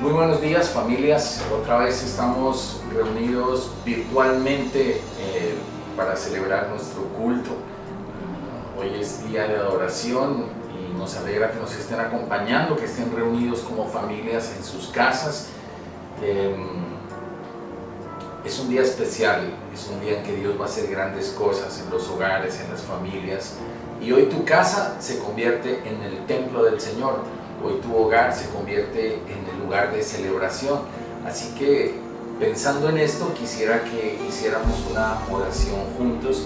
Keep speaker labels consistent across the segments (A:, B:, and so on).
A: Muy buenos días, familias. Otra vez estamos reunidos virtualmente para celebrar nuestro culto. Hoy es día de adoración y nos alegra que nos estén acompañando, que estén reunidos como familias en sus casas. Es un día especial, es un día en que Dios va a hacer grandes cosas en los hogares, en las familias. Y hoy tu casa se convierte en el templo del Señor. Hoy tu hogar se convierte en el lugar de celebración. Así que pensando en esto, quisiera que hiciéramos una oración juntos.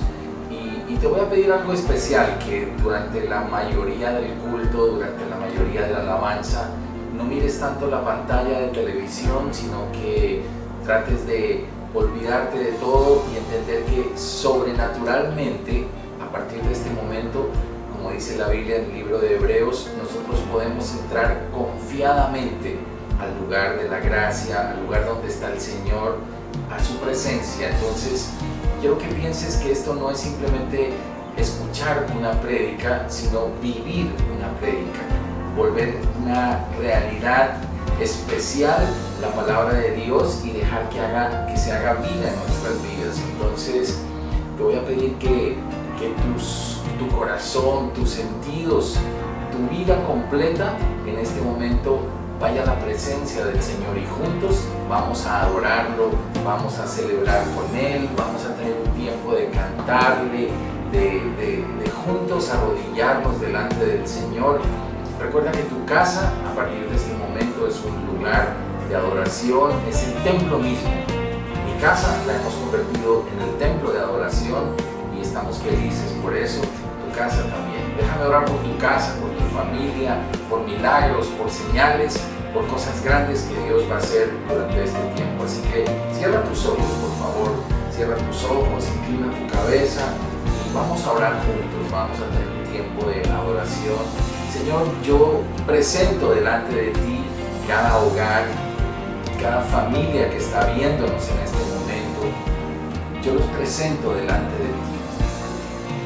A: Y te voy a pedir algo especial, que durante la mayoría del culto, durante la mayoría de la alabanza, no mires tanto la pantalla de televisión, sino que trates de olvidarte de todo y entender que sobrenaturalmente, a partir de este momento, como dice la Biblia en el libro de Hebreos, nosotros podemos entrar confiadamente al lugar de la gracia, al lugar donde está el Señor, a su presencia. Entonces, quiero que pienses que esto no es simplemente escuchar una prédica, sino vivir una prédica, volver una realidad especial la palabra de Dios y dejar que se haga vida en nuestras vidas. Entonces, te voy a pedir que tu corazón, tus sentidos, tu vida completa en este momento vaya a la presencia del Señor, y juntos vamos a adorarlo, vamos a celebrar con Él, vamos a tener un tiempo de cantarle, de juntos arrodillarnos delante del Señor. Recuerda que tu casa a partir de este momento es un lugar de adoración, es el templo mismo. Mi casa la hemos convertido en el templo de adoración y estamos felices por eso. Tu casa también. Déjame orar por tu casa, por tu familia, por milagros, por señales, por cosas grandes que Dios va a hacer durante este tiempo. Así que cierra tus ojos, por favor, cierra tus ojos, inclina tu cabeza y vamos a orar juntos, vamos a tener un tiempo de adoración. Señor, yo presento delante de ti cada hogar, cada familia que está viéndonos en este momento. Yo los presento delante de ti.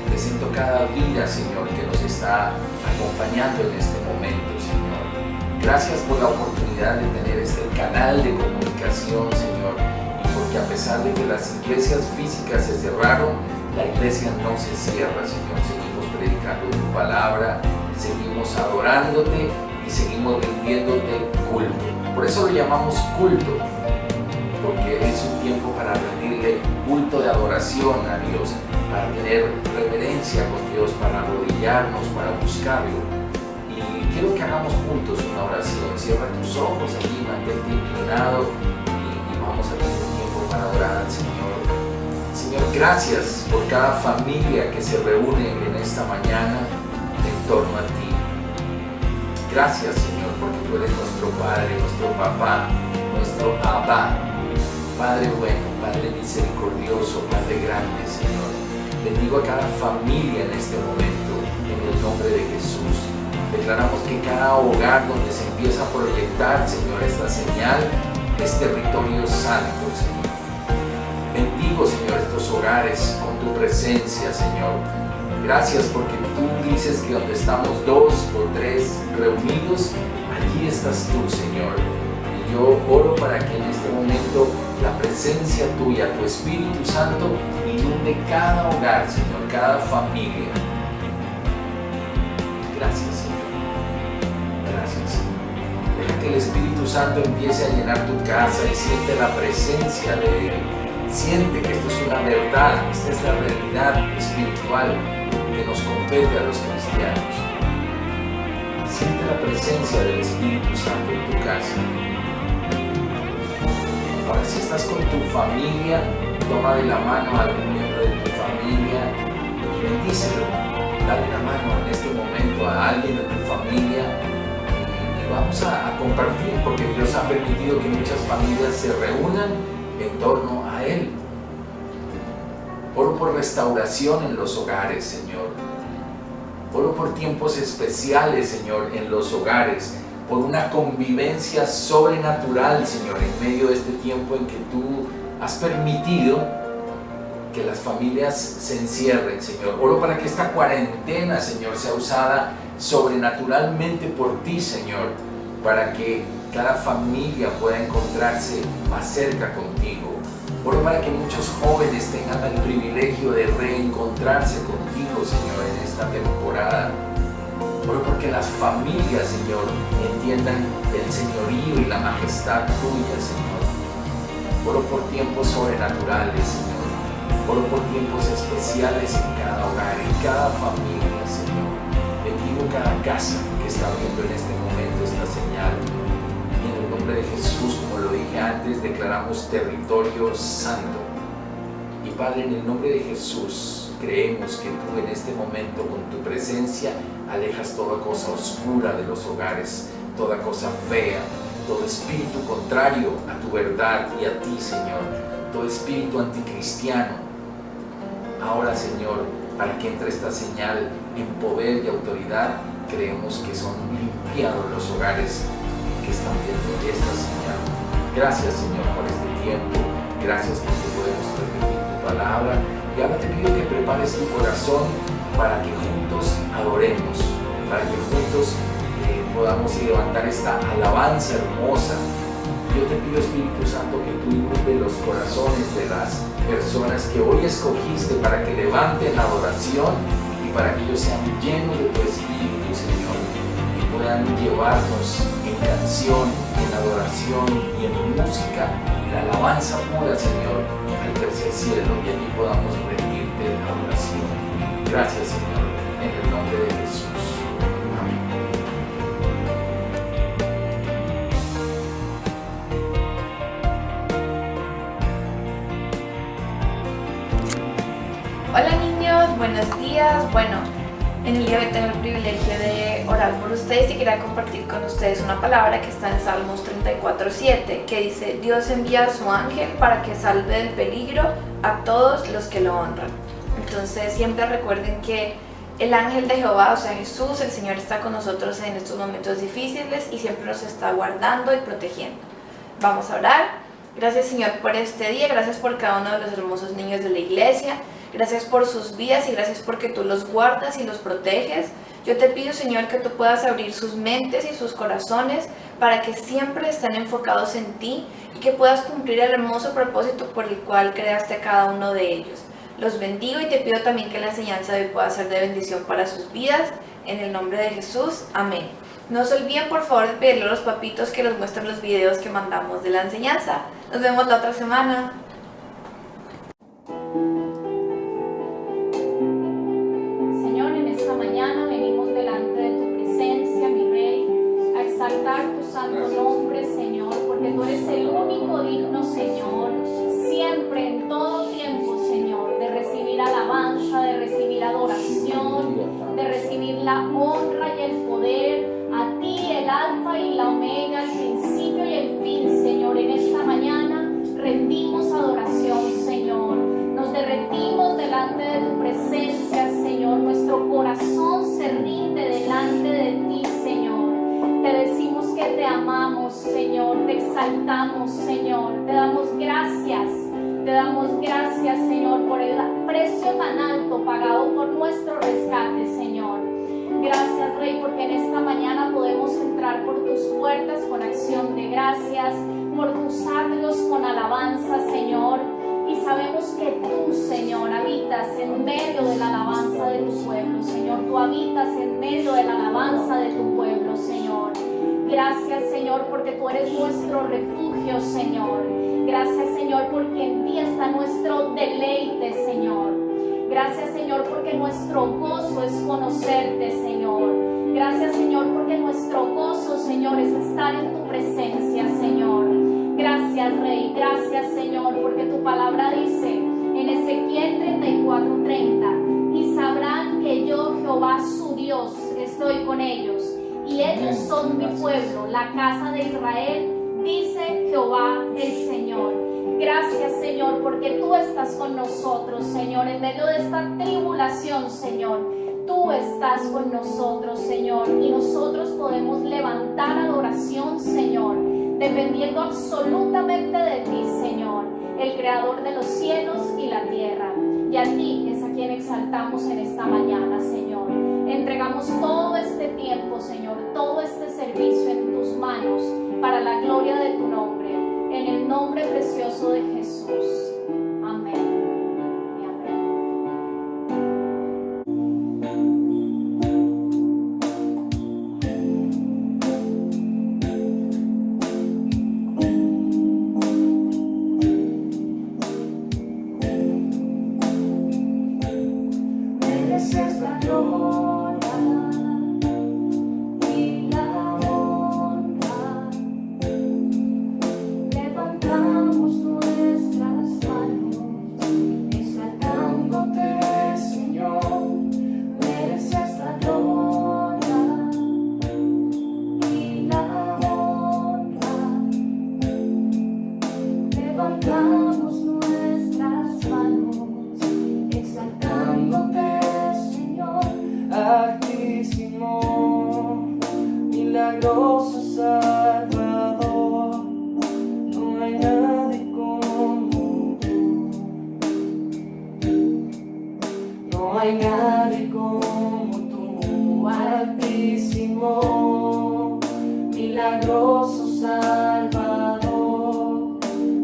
A: Presento cada vida, Señor, que nos está acompañando en este momento, Señor. Gracias por la oportunidad de tener este canal de comunicación, Señor. Y porque a pesar de que las iglesias físicas se cerraron, la iglesia no se cierra, Señor. Seguimos predicando tu palabra, seguimos adorándote y seguimos rindiéndote culto. Por eso lo llamamos culto, porque es un tiempo para rendirle culto de adoración a Dios, para tener reverencia con Dios, para arrodillarnos, para buscarlo. Y quiero que hagamos juntos una oración. Cierra tus ojos allí, mantente inclinado y vamos a tener un tiempo para adorar al Señor. Señor, gracias por cada familia que se reúne en esta mañana en torno a ti. Gracias, Señor, porque tú eres nuestro Padre, nuestro Papá, nuestro Abba, Padre bueno, Padre misericordioso, Padre grande, Señor. Bendigo a cada familia en este momento, en el nombre de Jesús. Declaramos que cada hogar donde se empieza a proyectar, Señor, esta señal, es territorio santo, Señor. Bendigo, Señor, estos hogares con tu presencia, Señor. Gracias porque tú dices que donde estamos 2 o 3 reunidos, allí estás tú, Señor. Y yo oro para que en este momento la presencia tuya, tu Espíritu Santo, inunde cada hogar, Señor, cada familia. Gracias, Señor. Gracias, Señor. Deja que el Espíritu Santo empiece a llenar tu casa y siente la presencia de Él. Siente que esto es una verdad, esta es la realidad espiritual que nos compete a los cristianos. Siente la presencia del Espíritu Santo en tu casa. Ahora, si estás con tu familia, toma de la mano a algún miembro de tu familia y bendícelo. Dale la mano en este momento a alguien de tu familia y vamos a compartir, porque Dios ha permitido que muchas familias se reúnan en torno a Él. Oro por restauración en los hogares, Señor. Oro por tiempos especiales, Señor, en los hogares, por una convivencia sobrenatural, Señor, en medio de este tiempo en que tú has permitido que las familias se encierren, Señor. Oro para que esta cuarentena, Señor, sea usada sobrenaturalmente por ti, Señor, para que cada familia pueda encontrarse más cerca contigo. Oro para que muchos jóvenes tengan el privilegio de reencontrarse contigo, Señor, en esta temporada. Oro porque las familias, Señor, entiendan el señorío y la majestad tuya, Señor. Oro por tiempos sobrenaturales, Señor. Oro por tiempos especiales en cada hogar, en cada familia, Señor. Bendigo cada casa que está viendo en este momento esta señal. Y en el nombre de Jesús, como lo dije antes, declaramos territorio santo. Y Padre, en el nombre de Jesús, creemos que tú en este momento, con tu presencia, alejas toda cosa oscura de los hogares, toda cosa fea, todo espíritu contrario a tu verdad y a ti, Señor, todo espíritu anticristiano. Ahora, Señor, para que entre esta señal en poder y autoridad, creemos que son limpiados los hogares que están viendo esta señal. Gracias, Señor, por este tiempo. Gracias porque podemos transmitir tu palabra. Y ahora te pido que prepares tu corazón para que juntos adoremos, para que juntos podamos levantar esta alabanza hermosa. Yo te pido, Espíritu Santo, que tú inundes los corazones de las personas que hoy escogiste para que levanten la adoración y para que ellos sean llenos de tu Espíritu, Señor, y puedan llevarnos en canción, en adoración y en música, en alabanza pura, Señor, al tercer cielo, y allí podamos rendirte la adoración. Gracias, Señor, en el nombre de Jesús.
B: Hola niños, buenos días. Bueno, en el día de hoy tengo el privilegio de orar por ustedes y quería compartir con ustedes una palabra que está en Salmos 34:7, que dice: Dios envía a su ángel para que salve del peligro a todos los que lo honran. Entonces siempre recuerden que el ángel de Jehová, o sea Jesús, el Señor, está con nosotros en estos momentos difíciles y siempre nos está guardando y protegiendo. Vamos a orar. Gracias, Señor, por este día, gracias por cada uno de los hermosos niños de la iglesia. Gracias por sus vidas y gracias porque tú los guardas y los proteges. Yo te pido, Señor, que tú puedas abrir sus mentes y sus corazones para que siempre estén enfocados en ti y que puedas cumplir el hermoso propósito por el cual creaste a cada uno de ellos. Los bendigo y te pido también que la enseñanza de hoy pueda ser de bendición para sus vidas. En el nombre de Jesús, amén. No se olviden, por favor, de pedirle a los papitos que les muestren los videos que mandamos de la enseñanza. Nos vemos la otra semana.
C: Tu santo nombre, Señor, porque tú eres el único digno, Señor, siempre, en todo tiempo, Señor, de recibir alabanza, de recibir adoración, de recibir la honra y el poder, a ti el alfa y la omega, el principio y el fin, Señor. En esta mañana rendimos adoración, Señor, nos derretimos delante de tu presencia, Señor, nuestro corazón se rinde delante de ti, Señor. Te decimos que te amamos, Señor, te exaltamos, Señor, te damos gracias, Señor, por el precio tan alto pagado por nuestro rescate, Señor. Gracias, Rey, porque en esta mañana podemos entrar por tus puertas con acción de gracias, por tus atrios con alabanza, Señor, y sabemos que tú, Señor, habitas en medio de la alabanza de tu pueblo, Señor, tú habitas en medio de la alabanza de tu pueblo, Señor. Gracias, Señor, porque tú eres nuestro refugio, Señor. Gracias, Señor, porque en ti está nuestro deleite, Señor. Gracias, Señor, porque nuestro gozo es conocerte, Señor. Gracias, Señor, porque nuestro gozo, Señor, es estar en tu presencia, Señor. Gracias, Rey. Gracias, Señor, porque tu palabra dice en Ezequiel 34:30: y sabrán que yo, Jehová, su Dios, estoy con ellos, y ellos son mi pueblo, la casa de Israel, dice Jehová el Señor. Gracias, Señor, porque tú estás con nosotros, Señor, en medio de esta tribulación, Señor. Tú estás con nosotros, Señor, y nosotros podemos levantar adoración, Señor, dependiendo absolutamente de ti, Señor, el creador de los cielos y la tierra. Y a ti es a quien exaltamos en esta mañana, Señor. Entregamos todo este tiempo, Señor, todo este servicio en tus manos, para la gloria de tu nombre, en el nombre precioso de Jesús. Amén. Y amén.
D: Mereces la gloria y la honra. Levantamos nuestras manos, exaltándote, Señor. Mereces la gloria y la honra. Levantamos nuestras manos, exaltándote, Altísimo, milagroso Salvador, no hay nadie como tú, no hay nadie como tú, Altísimo, milagroso Salvador,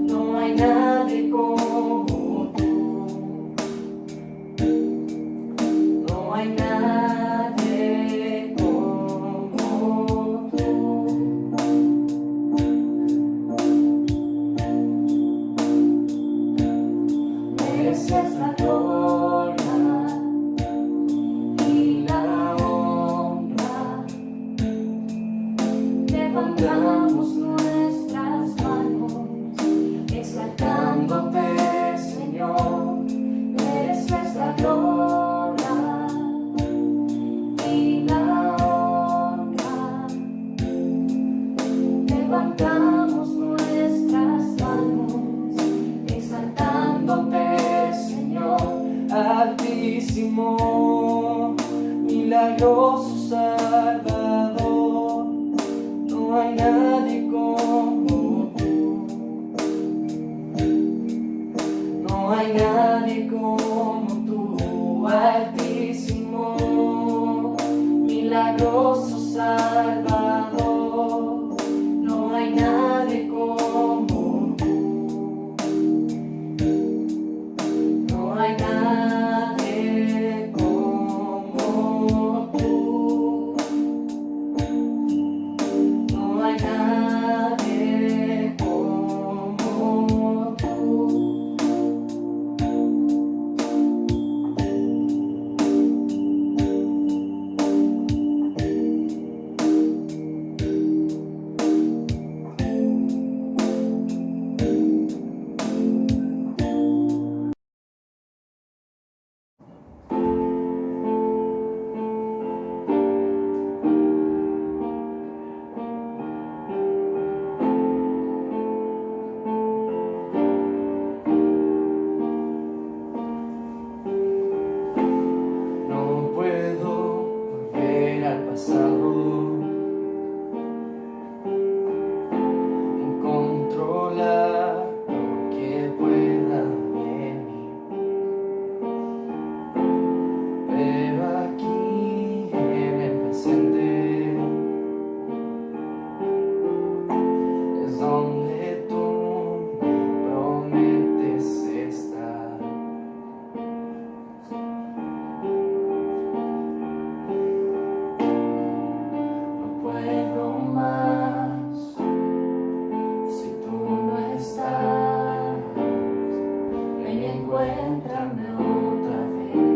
D: no hay nadie como tú, no hay nadie como tú. Mereces la gloria y la honra. Levantamos nuestras manos, exaltándote, Señor. Mereces la gloria y la honra. Levantamos nuestras manos, exaltándote, Señor. Altísimo, milagroso Salvador, no hay nadie como tú, no hay nadie como tú, Altísimo, milagroso Salvador, no hay nadie como tú, no hay nadie como tú, no hay nadie como tú. No puedo volver al pasado y controlar lo que pueda en mí, pero aquí en el presente es donde tú me prometes estar. No puedo más si tú no estás. Ven y encuéntrame otra vez.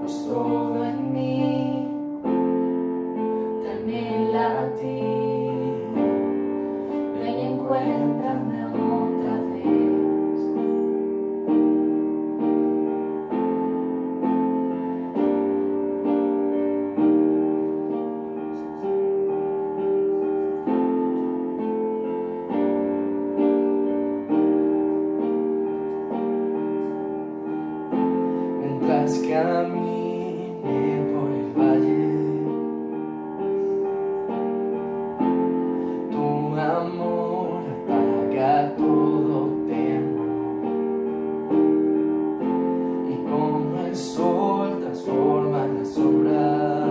D: Pues todo en mí te anhela a ti. Ven y encuéntrame otra vez. Mientras camine por el valle, tu amor apaga todo temor, y como el sol transforma la sombra,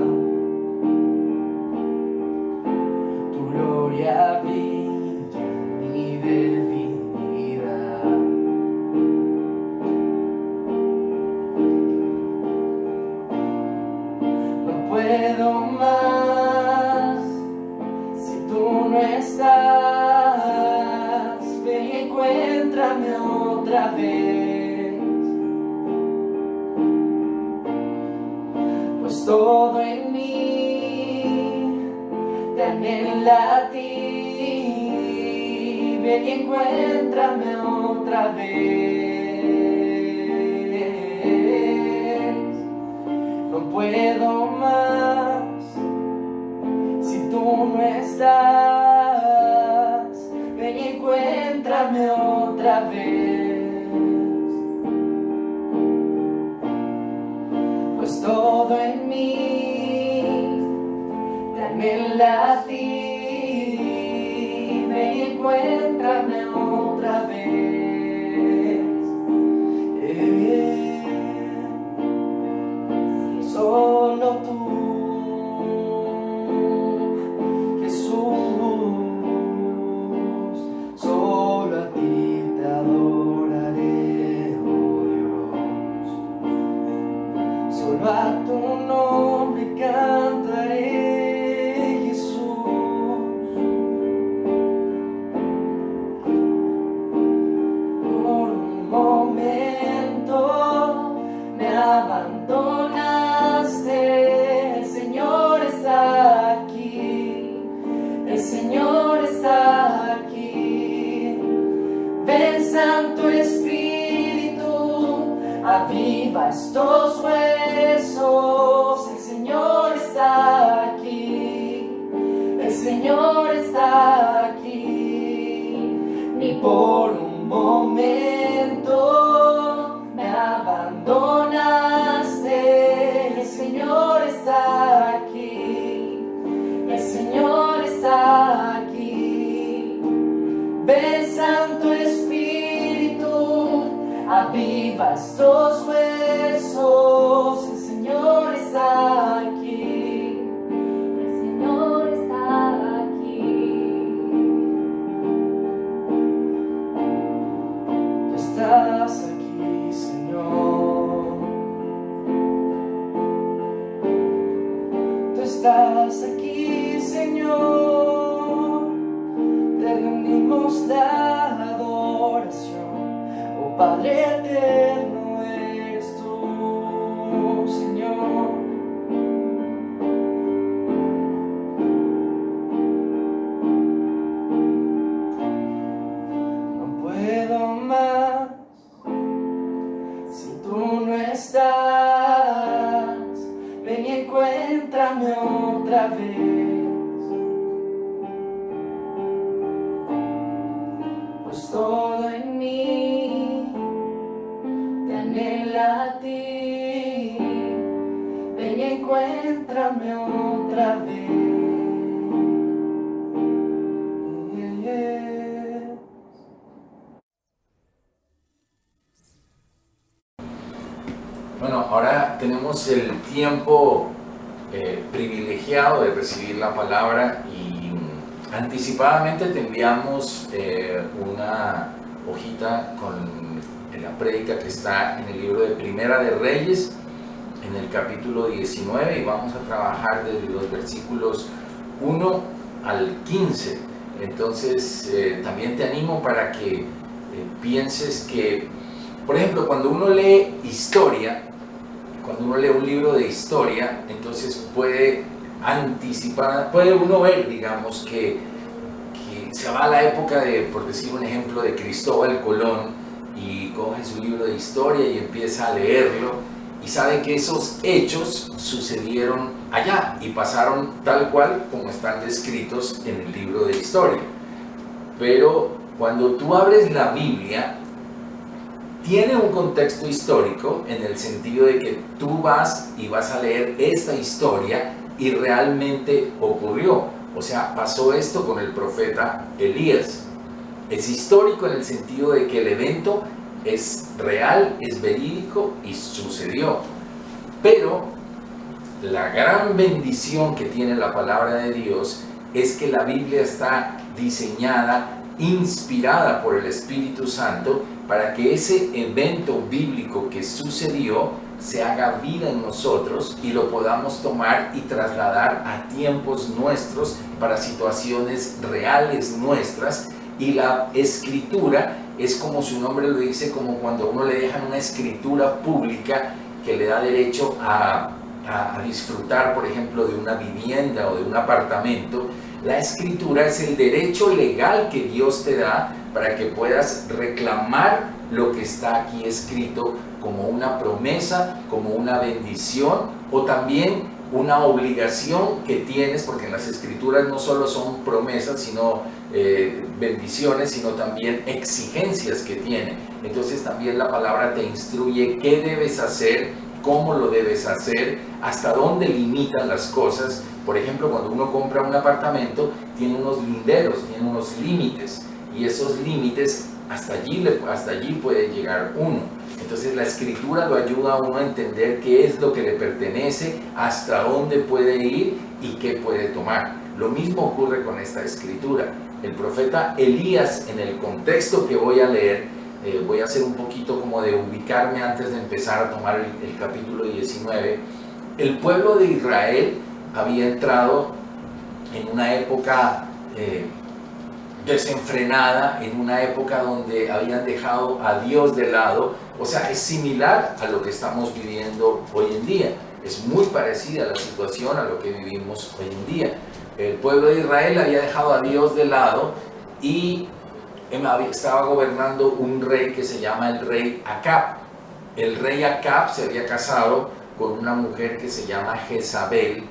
D: encuéntrame otra vez, pues todo en mí te anhela a ti. Ven y encuéntrame otra vez. No puedo más si tú no estás. Ven y encuéntrame otra vez, pues todo en mí te anhela a ti. Ven y encuéntrame otra vez. Solo tú, Jesús, solo a ti te adoraré, oh Dios. Solo a tu nombre cantaré, Jesús. Por un momento me abandonaste, el Señor está aquí, el Señor está aquí. Ven, Santo Espíritu, aviva estos huesos, el Señor está aquí, el Señor está aquí. Ni por un momento me abandonaste, el Señor está aquí, el Señor está aquí. Ven, Santo Espíritu, aviva estos huesos, el Señor está aquí, el Señor está aquí. Tú estás aquí, Señor. Tú estás aquí, Señor. Te rendimos la adoración, oh Padre eterno eres tú, Señor. No puedo más si tú no estás. Ven y encuéntrame otra vez, pues todo en mí te anhela a ti. Ven y encuéntrame otra vez.
A: Bueno, ahora tenemos el tiempo privilegiado de recibir la palabra y anticipadamente te enviamos una hojita con la prédica que está en el libro de Primera de Reyes, en el capítulo 19, y vamos a trabajar desde los versículos 1 al 15. Entonces también te animo para que pienses que, por ejemplo, cuando uno lee historia, cuando uno lee un libro de historia, entonces puede anticipar, puede uno ver, digamos, que se va a la época de, por decir un ejemplo, de Cristóbal Colón, y coge su libro de historia y empieza a leerlo, y sabe que esos hechos sucedieron allá y pasaron tal cual como están descritos en el libro de historia. Pero cuando tú abres la Biblia, tiene un contexto histórico en el sentido de que tú vas y vas a leer esta historia y realmente ocurrió. O sea, pasó esto con el profeta Elías. Es histórico en el sentido de que el evento es real, es verídico y sucedió. Pero la gran bendición que tiene la palabra de Dios es que la Biblia está diseñada, inspirada por el Espíritu Santo, para que ese evento bíblico que sucedió se haga vida en nosotros y lo podamos tomar y trasladar a tiempos nuestros, para situaciones reales nuestras, Y la escritura es, como su nombre lo dice, como cuando uno le dejan una escritura pública que le da derecho a disfrutar, por ejemplo, de una vivienda o de un apartamento. La escritura es el derecho legal que Dios te da para que puedas reclamar lo que está aquí escrito como una promesa, como una bendición o también una obligación que tienes, porque en las escrituras no solo son promesas, sino bendiciones, sino también exigencias que tiene. Entonces también la palabra te instruye qué debes hacer, cómo lo debes hacer, hasta dónde limitan las cosas. Por ejemplo, cuando uno compra un apartamento, tiene unos linderos, tiene unos límites, y esos límites hasta allí puede llegar uno. Entonces la escritura lo ayuda a uno a entender qué es lo que le pertenece, hasta dónde puede ir y qué puede tomar. Lo mismo ocurre con esta escritura. El profeta Elías, en el contexto que voy a leer, voy a hacer un poquito como de ubicarme antes de empezar a tomar el capítulo 19. El pueblo de Israel había entrado en una época desenfrenada, en una época donde habían dejado a Dios de lado. O sea, es similar a lo que estamos viviendo hoy en día. Es muy parecida la situación a lo que vivimos hoy en día. El pueblo de Israel había dejado a Dios de lado y estaba gobernando un rey que se llama el rey Acab. El rey Acab se había casado con una mujer que se llama Jezabel,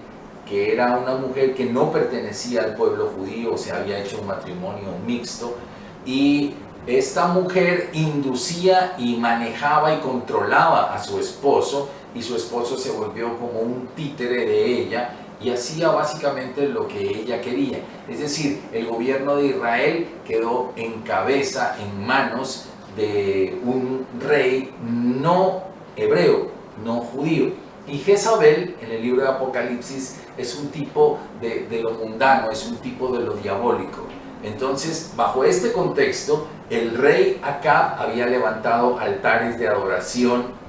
A: que era una mujer que no pertenecía al pueblo judío, se había hecho un matrimonio mixto, y esta mujer inducía y manejaba y controlaba a su esposo, y su esposo se volvió como un títere de ella y hacía básicamente lo que ella quería. Es decir, el gobierno de Israel quedó en cabeza, en manos de un rey no hebreo, no judío. Y Jezabel, en el libro de Apocalipsis, es un tipo de lo mundano, es un tipo de lo diabólico. Entonces, bajo este contexto, el rey Acab había levantado altares de adoración,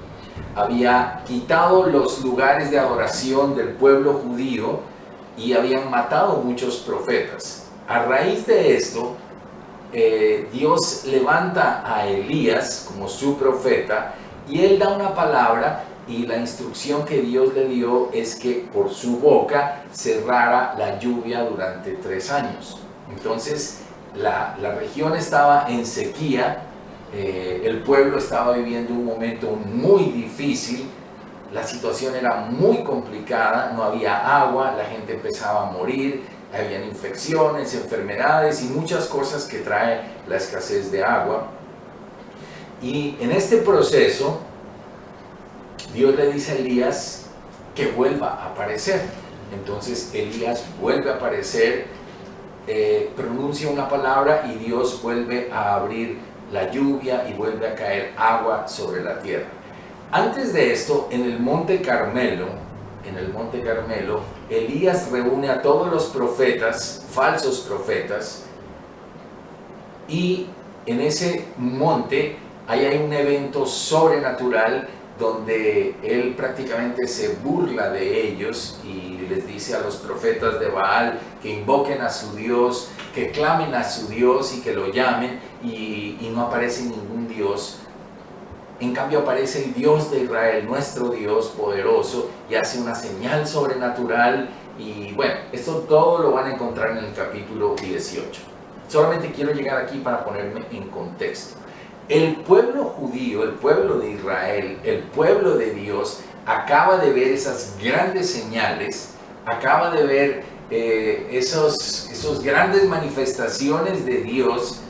A: había quitado los lugares de adoración del pueblo judío y habían matado muchos profetas. A raíz de esto, Dios levanta a Elías como su profeta y él da una palabra, y la instrucción que Dios le dio es que por su boca cerrara la lluvia durante 3 años. Entonces la región estaba en sequía, el pueblo estaba viviendo un momento muy difícil, la situación era muy complicada, no había agua, la gente empezaba a morir, habían infecciones, enfermedades y muchas cosas que trae la escasez de agua. Y en este proceso, Dios le dice a Elías que vuelva a aparecer. Entonces Elías vuelve a aparecer, pronuncia una palabra y Dios vuelve a abrir la lluvia y vuelve a caer agua sobre la tierra. Antes de esto, en el Monte Carmelo, Elías reúne a todos los profetas, falsos profetas, y en ese monte hay un evento sobrenatural donde él prácticamente se burla de ellos y les dice a los profetas de Baal que invoquen a su Dios, que clamen a su Dios y que lo llamen, y no aparece ningún Dios. En cambio aparece el Dios de Israel, nuestro Dios poderoso, y hace una señal sobrenatural. Y bueno, esto todo lo van a encontrar en el capítulo 18. Solamente quiero llegar aquí para ponerme en contexto. El pueblo judío, el pueblo de Israel, el pueblo de Dios, acaba de ver esas grandes señales, acaba de ver esos grandes manifestaciones de Dios,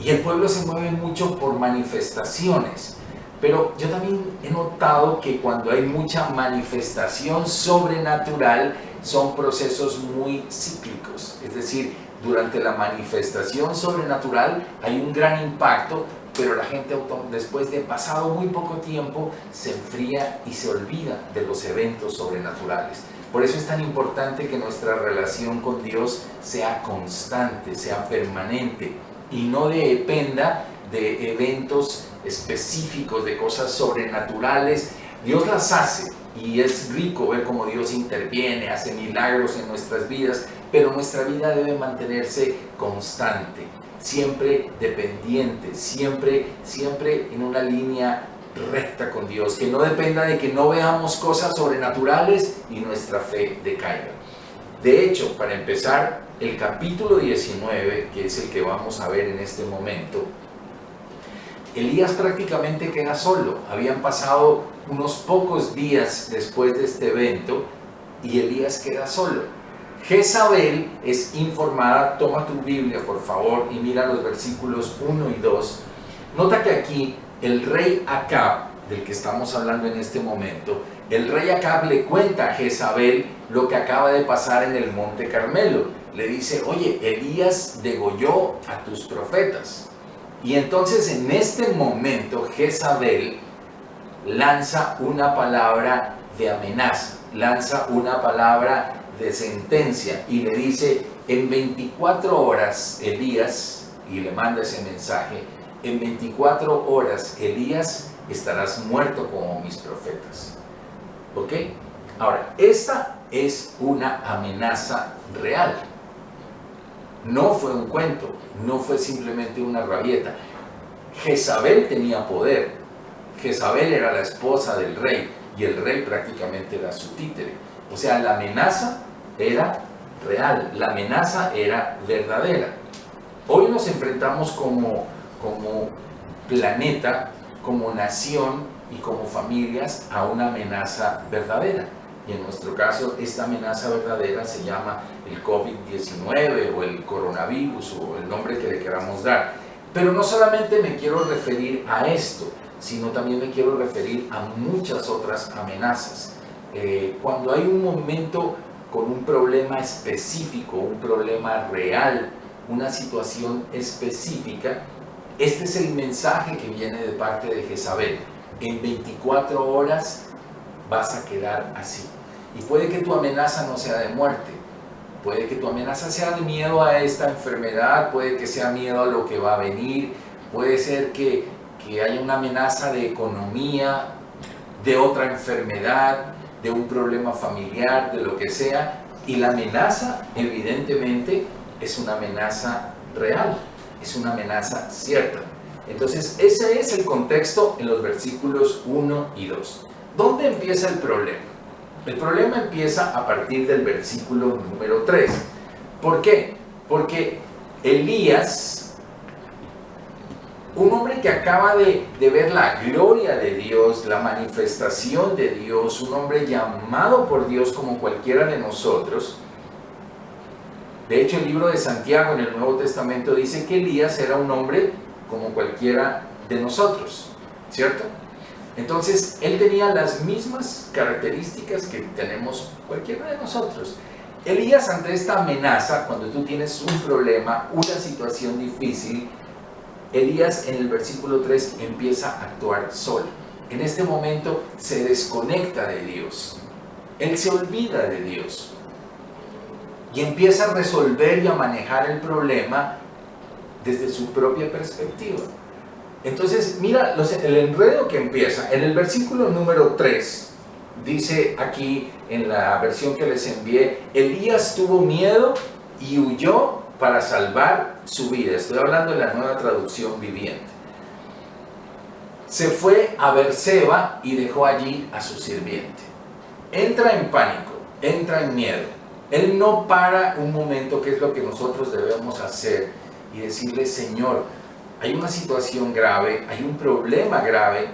A: y el pueblo se mueve mucho por manifestaciones. Pero yo también he notado que cuando hay mucha manifestación sobrenatural, son procesos muy cíclicos. Es decir, durante la manifestación sobrenatural hay un gran impacto, pero la gente después de pasado muy poco tiempo se enfría y se olvida de los eventos sobrenaturales. Por eso es tan importante que nuestra relación con Dios sea constante, sea permanente y no dependa de eventos específicos, de cosas sobrenaturales. Dios las hace y es rico ver cómo Dios interviene, hace milagros en nuestras vidas, pero nuestra vida debe mantenerse constante, siempre dependiente, siempre en una línea recta con Dios, que no dependa de que no veamos cosas sobrenaturales y nuestra fe decaiga. De hecho, para empezar, el capítulo 19, que es el que vamos a ver en este momento, Elías prácticamente queda solo. Habían pasado unos pocos días después de este evento y Elías queda solo. Jezabel es informada. Toma tu Biblia, por favor, y mira los versículos 1 y 2. Nota que aquí el rey Acab, del que estamos hablando en este momento, el rey Acab le cuenta a Jezabel lo que acaba de pasar en el monte Carmelo. Le dice: oye, Elías degolló a tus profetas. Y entonces en este momento Jezabel lanza una palabra de amenaza, lanza una palabra de sentencia y le dice: en 24 horas Elías, y le manda ese mensaje, en 24 horas Elías estarás muerto como mis profetas. ¿Ok? Ahora, esta es una amenaza real. No fue un cuento, no fue simplemente una rabieta. Jezabel tenía poder. Jezabel era la esposa del rey y el rey prácticamente era su títere. O sea, la amenaza era real, la amenaza era verdadera. Hoy nos enfrentamos como planeta, como nación y como familias a una amenaza verdadera. Y en nuestro caso, esta amenaza verdadera se llama el COVID-19 o el coronavirus o el nombre que le queramos dar. Pero no solamente me quiero referir a esto, sino también me quiero referir a muchas otras amenazas. Cuando hay un momento con un problema específico, un problema real, una situación específica, este es el mensaje que viene de parte de Jezabel. En 24 horas vas a quedar así. Y puede que tu amenaza no sea de muerte, puede que tu amenaza sea de miedo a esta enfermedad, puede que sea miedo a lo que va a venir, puede ser que haya una amenaza de economía, de otra enfermedad, de un problema familiar, de lo que sea. Y la amenaza, evidentemente, es una amenaza real, es una amenaza cierta. Entonces, ese es el contexto en los versículos 1 y 2. ¿Dónde empieza el problema? El problema empieza a partir del versículo número 3. ¿Por qué? Porque Elías, un hombre que acaba de ver la gloria de Dios, la manifestación de Dios, un hombre llamado por Dios como cualquiera de nosotros. De hecho, el libro de Santiago en el Nuevo Testamento dice que Elías era un hombre como cualquiera de nosotros, ¿cierto? Entonces, él tenía las mismas características que tenemos cualquiera de nosotros. Elías, ante esta amenaza, cuando tú tienes un problema, una situación difícil, Elías en el versículo 3 empieza a actuar solo. En este momento se desconecta de Dios. Él se olvida de Dios. Y empieza a resolver y a manejar el problema desde su propia perspectiva. Entonces, mira el enredo que empieza. En el versículo número 3, dice aquí en la versión que les envié: Elías tuvo miedo y huyó para salvar su vida. Estoy hablando de la Nueva Traducción Viviente. Se fue a Berseba y dejó allí a su sirviente. Entra en pánico, entra en miedo. Él no para un momento, que es lo que nosotros debemos hacer, y decirle: Señor, hay una situación grave, hay un problema grave,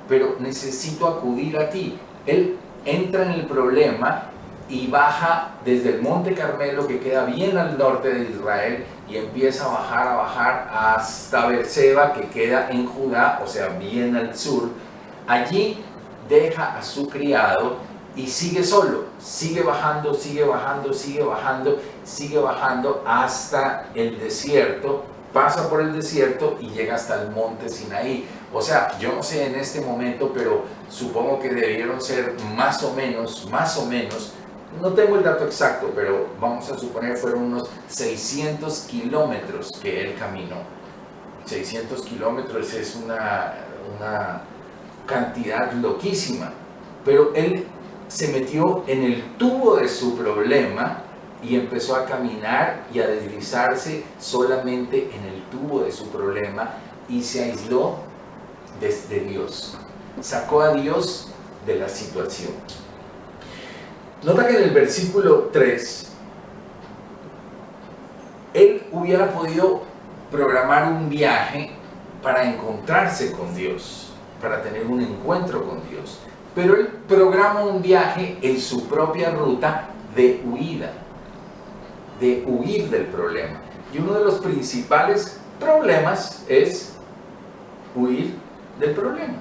A: pero necesito acudir a ti. Él entra en el problema y baja desde el monte Carmelo, que queda bien al norte de Israel, y empieza a bajar hasta Berseba, que queda en Judá, o sea, bien al sur. Allí deja a su criado y sigue solo, sigue bajando, sigue bajando, sigue bajando, sigue bajando hasta el desierto. Pasa por el desierto y llega hasta el monte Sinaí. O sea, yo no sé en este momento, pero supongo que debieron ser más o menos, no tengo el dato exacto, pero vamos a suponer fueron unos 600 kilómetros que él caminó. 600 kilómetros es una cantidad loquísima, pero él se metió en el tubo de su problema y empezó a caminar y a deslizarse solamente en el tubo de su problema y se aisló de Dios. Sacó a Dios de la situación. Nota que en el versículo 3, él hubiera podido programar un viaje para encontrarse con Dios, para tener un encuentro con Dios, pero él programa un viaje en su propia ruta de huida, de huir del problema. Y uno de los principales problemas es huir del problema.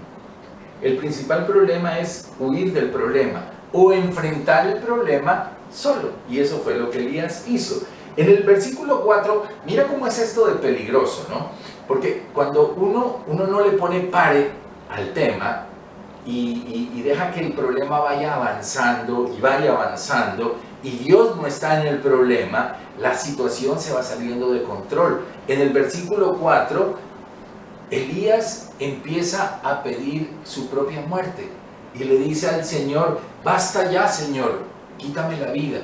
A: El principal problema es huir del problema o enfrentar el problema solo. Y eso fue lo que Elías hizo. En el versículo 4, mira cómo es esto de peligroso, ¿no? Porque cuando uno no le pone pare al tema y deja que el problema vaya avanzando y vaya avanzando y Dios no está en el problema, la situación se va saliendo de control. En el versículo 4, Elías empieza a pedir su propia muerte y le dice al Señor: basta ya, Señor, quítame la vida.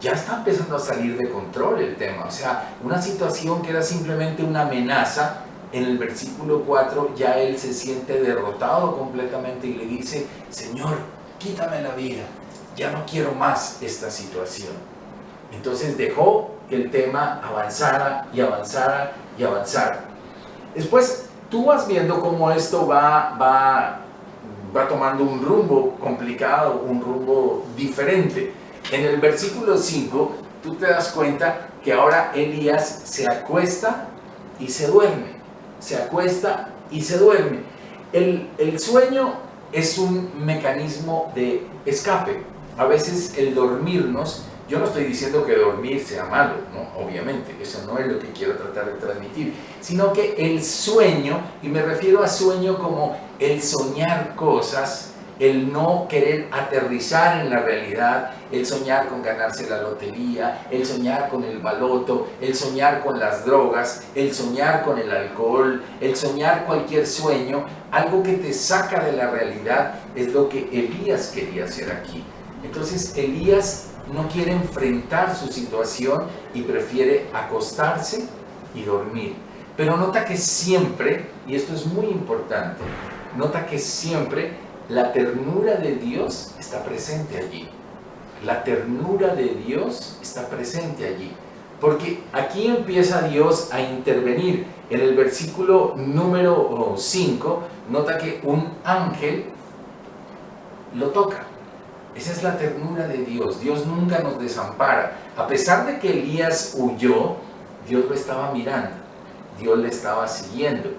A: Ya está empezando a salir de control el tema, o sea, una situación que era simplemente una amenaza, en el versículo 4 ya él se siente derrotado completamente y le dice: Señor, quítame la vida, ya no quiero más esta situación. Entonces dejó que el tema avanzara y avanzara y avanzara. Después tú vas viendo cómo esto va tomando un rumbo complicado, un rumbo diferente. En el versículo 5 tú te das cuenta que ahora Elías se acuesta y se duerme. Se acuesta y se duerme. El sueño es un mecanismo de escape. A veces el dormirnos, yo no estoy diciendo que dormir sea malo, ¿no? Obviamente, eso no es lo que quiero tratar de transmitir, sino que el sueño, y me refiero a sueño como el soñar cosas, el no querer aterrizar en la realidad, el soñar con ganarse la lotería, el soñar con el baloto, el soñar con las drogas, el soñar con el alcohol, el soñar cualquier sueño, algo que te saca de la realidad, es lo que Elías quería hacer aquí. Entonces Elías no quiere enfrentar su situación y prefiere acostarse y dormir. Pero nota que siempre, y esto es muy importante, nota que siempre la ternura de Dios está presente allí. La ternura de Dios está presente allí. Porque aquí empieza Dios a intervenir. En el versículo número 5, nota que un ángel lo toca. Esa es la ternura de Dios. Dios nunca nos desampara. A pesar de que Elías huyó, Dios lo estaba mirando. Dios le estaba siguiendo.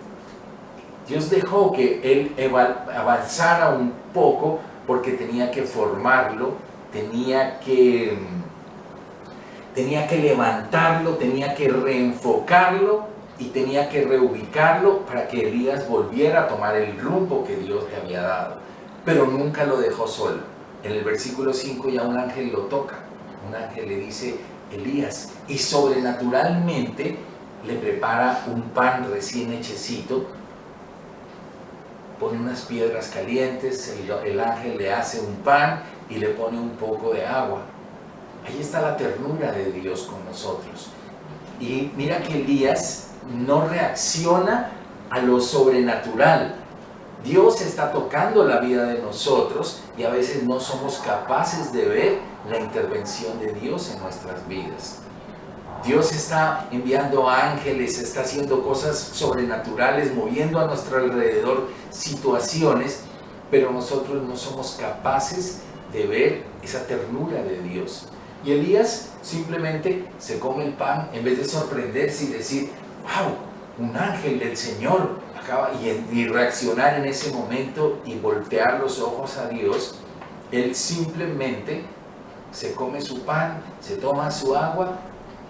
A: Dios dejó que él avanzara un poco porque tenía que formarlo, tenía que levantarlo, tenía que reenfocarlo y tenía que reubicarlo para que Elías volviera a tomar el rumbo que Dios le había dado. Pero nunca lo dejó solo. En el versículo 5 ya un ángel lo toca. Un ángel le dice: Elías, y sobrenaturalmente le prepara un pan recién hechecito, pone unas piedras calientes, el ángel le hace un pan y le pone un poco de agua. Ahí está la ternura de Dios con nosotros. Y mira que Elías no reacciona a lo sobrenatural. Dios está tocando la vida de nosotros y a veces no somos capaces de ver la intervención de Dios en nuestras vidas. Dios está enviando ángeles, está haciendo cosas sobrenaturales, moviendo a nuestro alrededor situaciones, pero nosotros no somos capaces de ver esa ternura de Dios. Y Elías simplemente se come el pan, en vez de sorprenderse y decir: wow, un ángel del Señor acaba, y reaccionar en ese momento y voltear los ojos a Dios. Él simplemente se come su pan, se toma su agua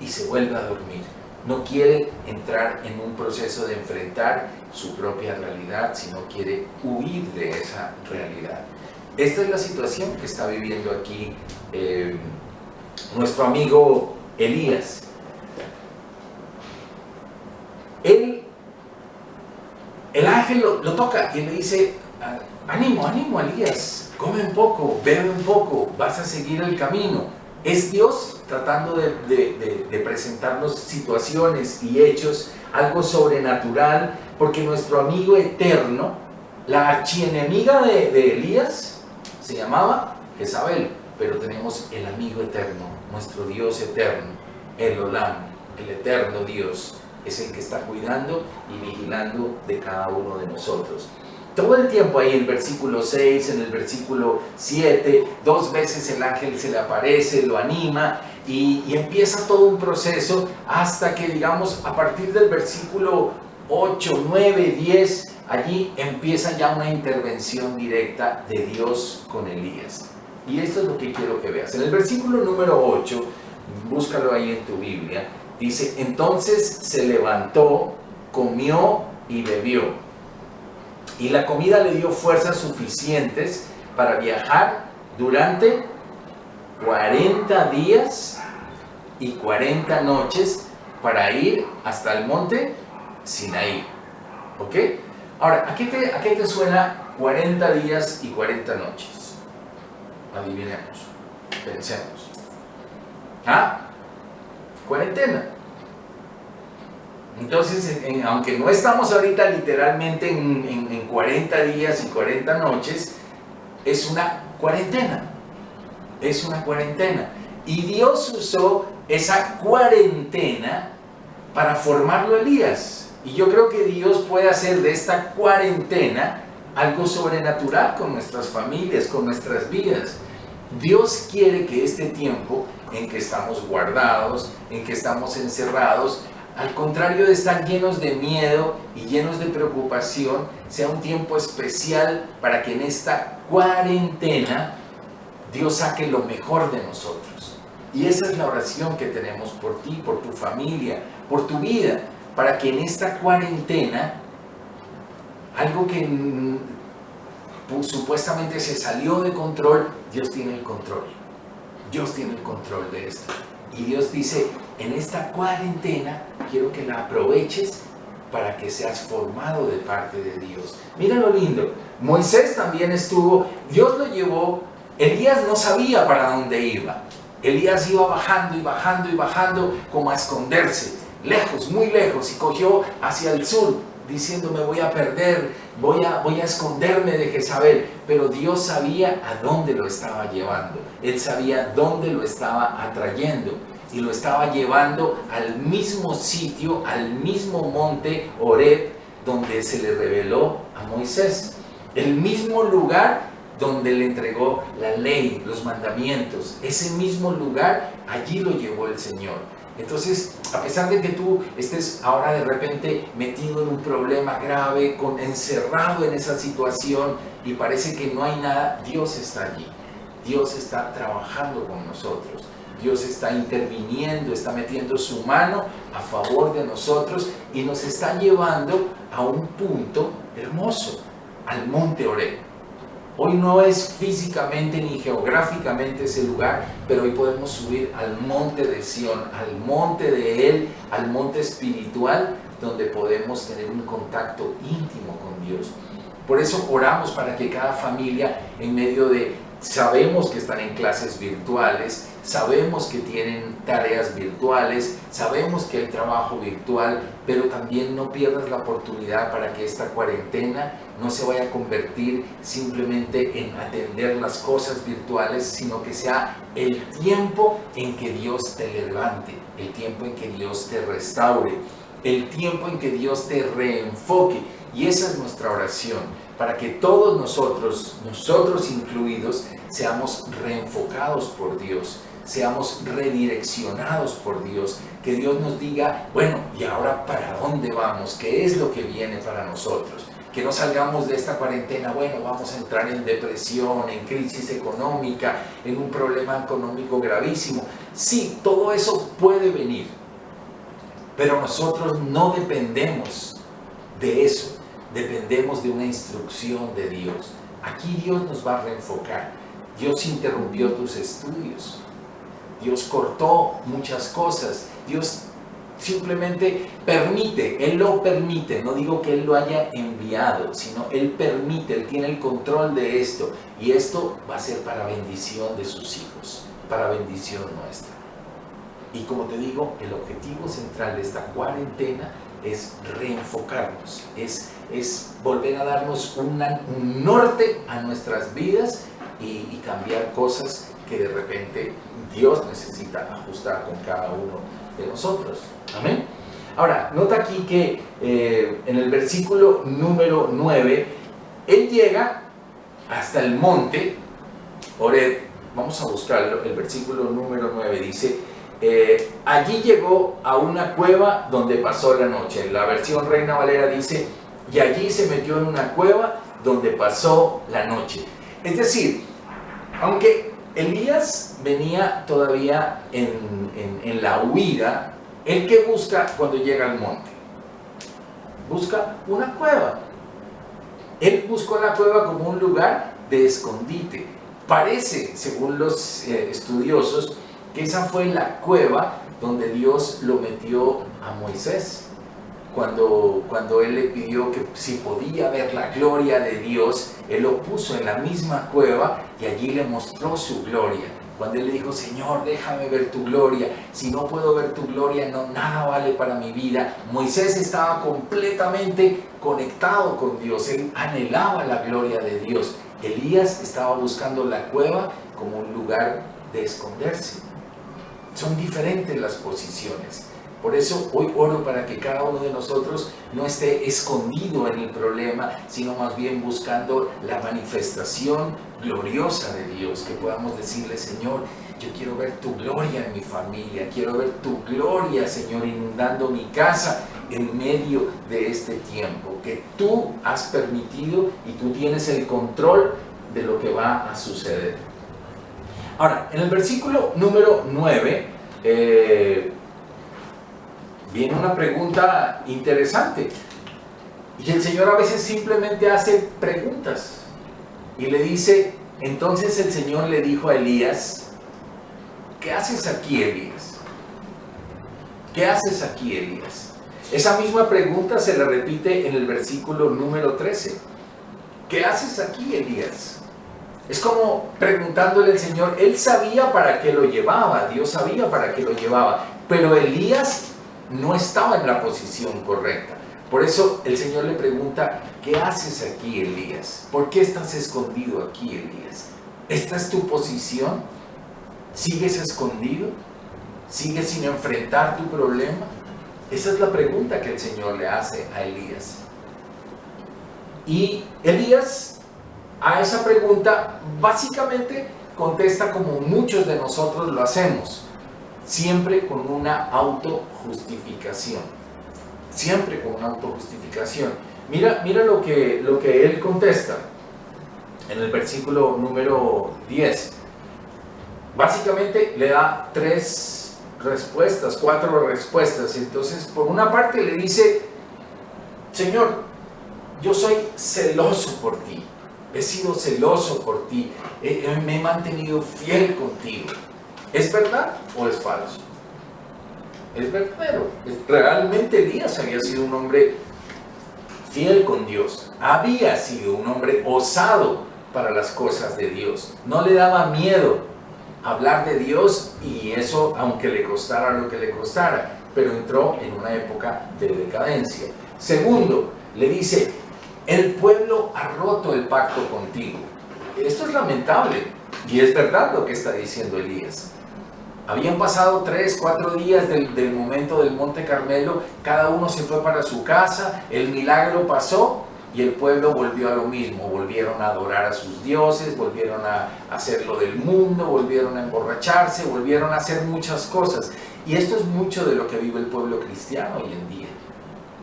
A: y se vuelve a dormir. No quiere entrar en un proceso de enfrentar su propia realidad, sino quiere huir de esa realidad. Esta es la situación que está viviendo aquí nuestro amigo Elías. El ángel lo toca y le dice: ánimo, ánimo, Elías, come un poco, bebe un poco, vas a seguir el camino. Es Dios tratando de presentarnos situaciones y hechos, algo sobrenatural, porque nuestro amigo eterno, la archienemiga de Elías, se llamaba Jezabel, pero tenemos el amigo eterno, nuestro Dios eterno, el Olam, el eterno Dios, es el que está cuidando y vigilando de cada uno de nosotros. Todo el tiempo ahí en el versículo 6, en el versículo 7, 2 veces el ángel se le aparece, lo anima y empieza todo un proceso hasta que, digamos, a partir del versículo 8, 9, 10, allí empieza ya una intervención directa de Dios con Elías. Y esto es lo que quiero que veas. En el versículo número 8, búscalo ahí en tu Biblia, dice: entonces se levantó, comió y bebió. Y la comida le dio fuerzas suficientes para viajar durante 40 días y 40 noches para ir hasta el monte Sinaí. ¿Ok? Ahora, ¿a qué te suena 40 días y 40 noches? Adivinemos, pensemos. ¿Ah? Cuarentena. Entonces, aunque no estamos ahorita literalmente en 40 días y 40 noches, es una cuarentena. Es una cuarentena. Y Dios usó esa cuarentena para formarlo a Elías. Y yo creo que Dios puede hacer de esta cuarentena algo sobrenatural con nuestras familias, con nuestras vidas. Dios quiere que este tiempo en que estamos guardados, en que estamos encerrados, al contrario de estar llenos de miedo y llenos de preocupación, sea un tiempo especial para que en esta cuarentena Dios saque lo mejor de nosotros. Y esa es la oración que tenemos por ti, por tu familia, por tu vida, para que en esta cuarentena, algo que supuestamente se salió de control, Dios tiene el control. Dios tiene el control de esto. Y Dios dice: en esta cuarentena quiero que la aproveches para que seas formado de parte de Dios. Mira lo lindo. Moisés también estuvo, Dios lo llevó, Elías no sabía para dónde iba. Elías iba bajando y bajando y bajando como a esconderse, lejos, muy lejos, y cogió hacia el sur, diciendo: me voy a perder, voy a esconderme de Jezabel. Pero Dios sabía a dónde lo estaba llevando. Él sabía dónde lo estaba atrayendo. Y lo estaba llevando al mismo sitio, al mismo monte Horeb, donde se le reveló a Moisés. El mismo lugar donde le entregó la ley, los mandamientos. Ese mismo lugar, allí lo llevó el Señor. Entonces, a pesar de que tú estés ahora de repente metido en un problema grave, encerrado en esa situación y parece que no hay nada, Dios está allí. Dios está trabajando con nosotros. Dios está interviniendo, está metiendo su mano a favor de nosotros y nos está llevando a un punto hermoso, al monte Horeb. Hoy no es físicamente ni geográficamente ese lugar, pero hoy podemos subir al monte de Sión, al monte de Él, al monte espiritual, donde podemos tener un contacto íntimo con Dios. Por eso oramos para que cada familia, en medio de, sabemos que están en clases virtuales, sabemos que tienen tareas virtuales, sabemos que hay trabajo virtual, pero también no pierdas la oportunidad para que esta cuarentena no se vaya a convertir simplemente en atender las cosas virtuales, sino que sea el tiempo en que Dios te levante, el tiempo en que Dios te restaure, el tiempo en que Dios te reenfoque. Y esa es nuestra oración, para que todos nosotros incluidos, seamos reenfocados por Dios, seamos redireccionados por Dios, que Dios nos diga: bueno, ¿y ahora para dónde vamos? ¿Qué es lo que viene para nosotros? Que no salgamos de esta cuarentena, bueno, vamos a entrar en depresión, en crisis económica, en un problema económico gravísimo. Sí, todo eso puede venir, pero nosotros no dependemos de eso, dependemos de una instrucción de Dios. Aquí Dios nos va a reenfocar. Dios interrumpió tus estudios. Dios cortó muchas cosas. Dios simplemente permite, Él lo permite, no digo que Él lo haya enviado, sino Él permite, Él tiene el control de esto, y esto va a ser para bendición de sus hijos, para bendición nuestra. Y como te digo, el objetivo central de esta cuarentena es reenfocarnos, es volver a darnos un norte a nuestras vidas y cambiar cosas que de repente Dios necesita ajustar con cada uno de nosotros. Amén. Ahora, nota aquí que en el versículo número 9, Él llega hasta el monte Horeb. Vamos a buscarlo. El versículo número 9 dice: allí llegó a una cueva donde pasó la noche. La versión Reina Valera dice: y allí se metió en una cueva donde pasó la noche. Es decir, aunque Elías venía todavía en la huida, ¿él qué busca cuando llega al monte? Busca una cueva. Él buscó la cueva como un lugar de escondite. Parece, según los estudiosos, que esa fue la cueva donde Dios lo metió a Moisés. Cuando Él le pidió que si podía ver la gloria de Dios, Él lo puso en la misma cueva y allí le mostró su gloria. Cuando Él le dijo: Señor, déjame ver tu gloria, si no puedo ver tu gloria, no, nada vale para mi vida. Moisés estaba completamente conectado con Dios, él anhelaba la gloria de Dios. Elías estaba buscando la cueva como un lugar de esconderse. Son diferentes las posiciones. Por eso hoy oro para que cada uno de nosotros no esté escondido en el problema, sino más bien buscando la manifestación gloriosa de Dios, que podamos decirle: Señor, yo quiero ver tu gloria en mi familia, quiero ver tu gloria, Señor, inundando mi casa en medio de este tiempo, que tú has permitido y tú tienes el control de lo que va a suceder. Ahora, en el versículo número 9, viene una pregunta interesante. Y el Señor a veces simplemente hace preguntas. Y le dice, entonces el Señor le dijo a Elías: ¿qué haces aquí, Elías? ¿Qué haces aquí, Elías? Esa misma pregunta se le repite en el versículo número 13. ¿Qué haces aquí, Elías? Es como preguntándole al Señor. Él sabía para qué lo llevaba, Dios sabía para qué lo llevaba, pero Elías no estaba en la posición correcta. Por eso el Señor le pregunta: ¿qué haces aquí, Elías? ¿Por qué estás escondido aquí, Elías? ¿Esta es tu posición? ¿Sigues escondido? ¿Sigues sin enfrentar tu problema? Esa es la pregunta que el Señor le hace a Elías. Y Elías a esa pregunta básicamente contesta como muchos de nosotros lo hacemos, siempre con una autojustificación. Siempre con una autojustificación. Mira lo que él contesta en el versículo número 10. Básicamente le da 4 respuestas. Entonces, por una parte le dice: Señor, yo soy celoso por ti. He sido celoso por ti. Me he mantenido fiel contigo. ¿Es verdad o es falso? Es verdadero. Realmente Elías había sido un hombre fiel con Dios. Había sido un hombre osado para las cosas de Dios. No le daba miedo hablar de Dios, y eso aunque le costara lo que le costara, pero entró en una época de decadencia. Segundo, le dice: el pueblo ha roto el pacto contigo. Esto es lamentable, y es verdad lo que está diciendo Elías. Habían pasado 3, 4 días del momento del Monte Carmelo, cada uno se fue para su casa, el milagro pasó y el pueblo volvió a lo mismo. Volvieron a adorar a sus dioses, volvieron a hacer lo del mundo, volvieron a emborracharse, volvieron a hacer muchas cosas. Y esto es mucho de lo que vive el pueblo cristiano hoy en día.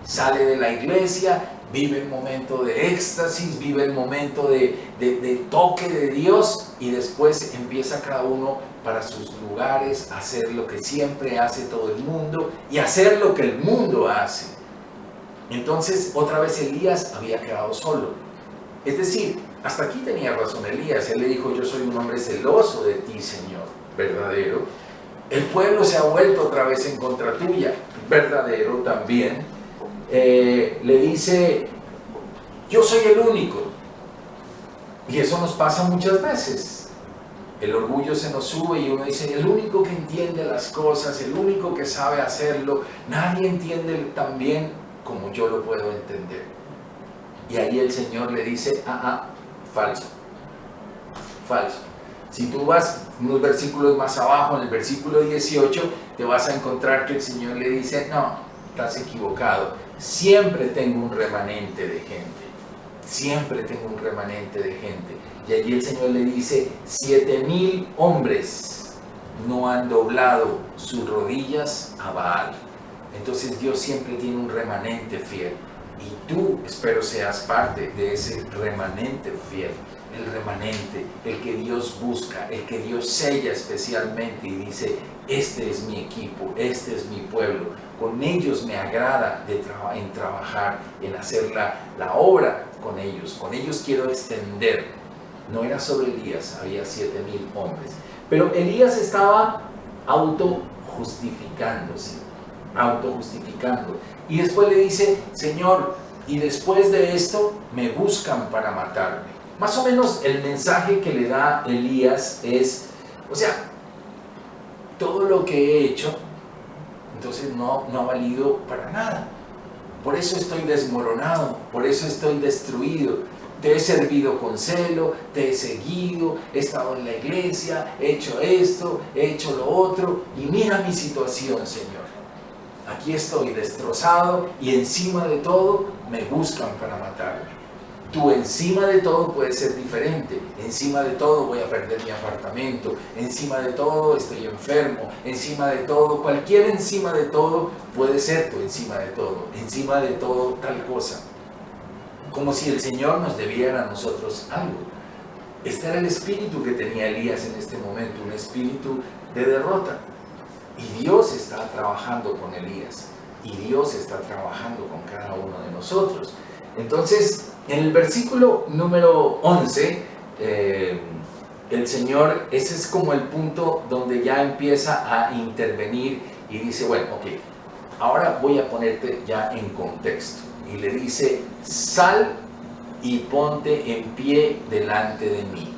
A: Sale de la iglesia, vive el momento de éxtasis, vive el momento de toque de Dios, y después empieza cada uno para sus lugares a hacer lo que siempre hace todo el mundo y hacer lo que el mundo hace. Entonces otra vez Elías había quedado solo. Es decir, hasta aquí tenía razón Elías. Él le dijo: yo soy un hombre celoso de ti, Señor, verdadero. El pueblo se ha vuelto otra vez en contra tuya. verdadero también, le dice, yo soy el único. Y eso nos pasa muchas veces. El orgullo se nos sube y uno dice, el único que entiende las cosas, el único que sabe hacerlo, nadie entiende tan bien como yo lo puedo entender. Y ahí el Señor le dice, falso, falso. Si tú vas unos versículos más abajo, en el versículo 18, te vas a encontrar que el Señor le dice, no, estás equivocado. Siempre tengo un remanente de gente. Siempre tengo un remanente de gente. Y allí el Señor le dice, 7,000 hombres no han doblado sus rodillas a Baal. Entonces Dios siempre tiene un remanente fiel. Y tú, espero, seas parte de ese remanente fiel. El remanente, el que Dios busca, el que Dios sella especialmente y dice, este es mi equipo, este es mi pueblo, con ellos me agrada en trabajar, en hacer la obra con ellos quiero extender. No era solo Elías, había 7,000 hombres, pero Elías estaba autojustificándose, y después le dice, Señor, y después de esto me buscan para matarme. Más o menos el mensaje que le da Elías es, o sea, todo lo que he hecho, entonces no ha valido para nada. Por eso estoy desmoronado, por eso estoy destruido. Te he servido con celo, te he seguido, he estado en la iglesia, he hecho esto, he hecho lo otro, y mira mi situación, Señor. Aquí estoy destrozado y encima de todo me buscan para matarme. Tú encima de todo puedes ser diferente, encima de todo voy a perder mi apartamento, encima de todo estoy enfermo, encima de todo, cualquier encima de todo puede ser tu encima de todo tal cosa. Como si el Señor nos debiera a nosotros algo. Este era el espíritu que tenía Elías en este momento, un espíritu de derrota. Y Dios está trabajando con Elías, y Dios está trabajando con cada uno de nosotros. Entonces, en el versículo número 11, el Señor, ese es como el punto donde ya empieza a intervenir y dice, bueno, ok, ahora voy a ponerte ya en contexto. Y le dice, sal y ponte en pie delante de mí.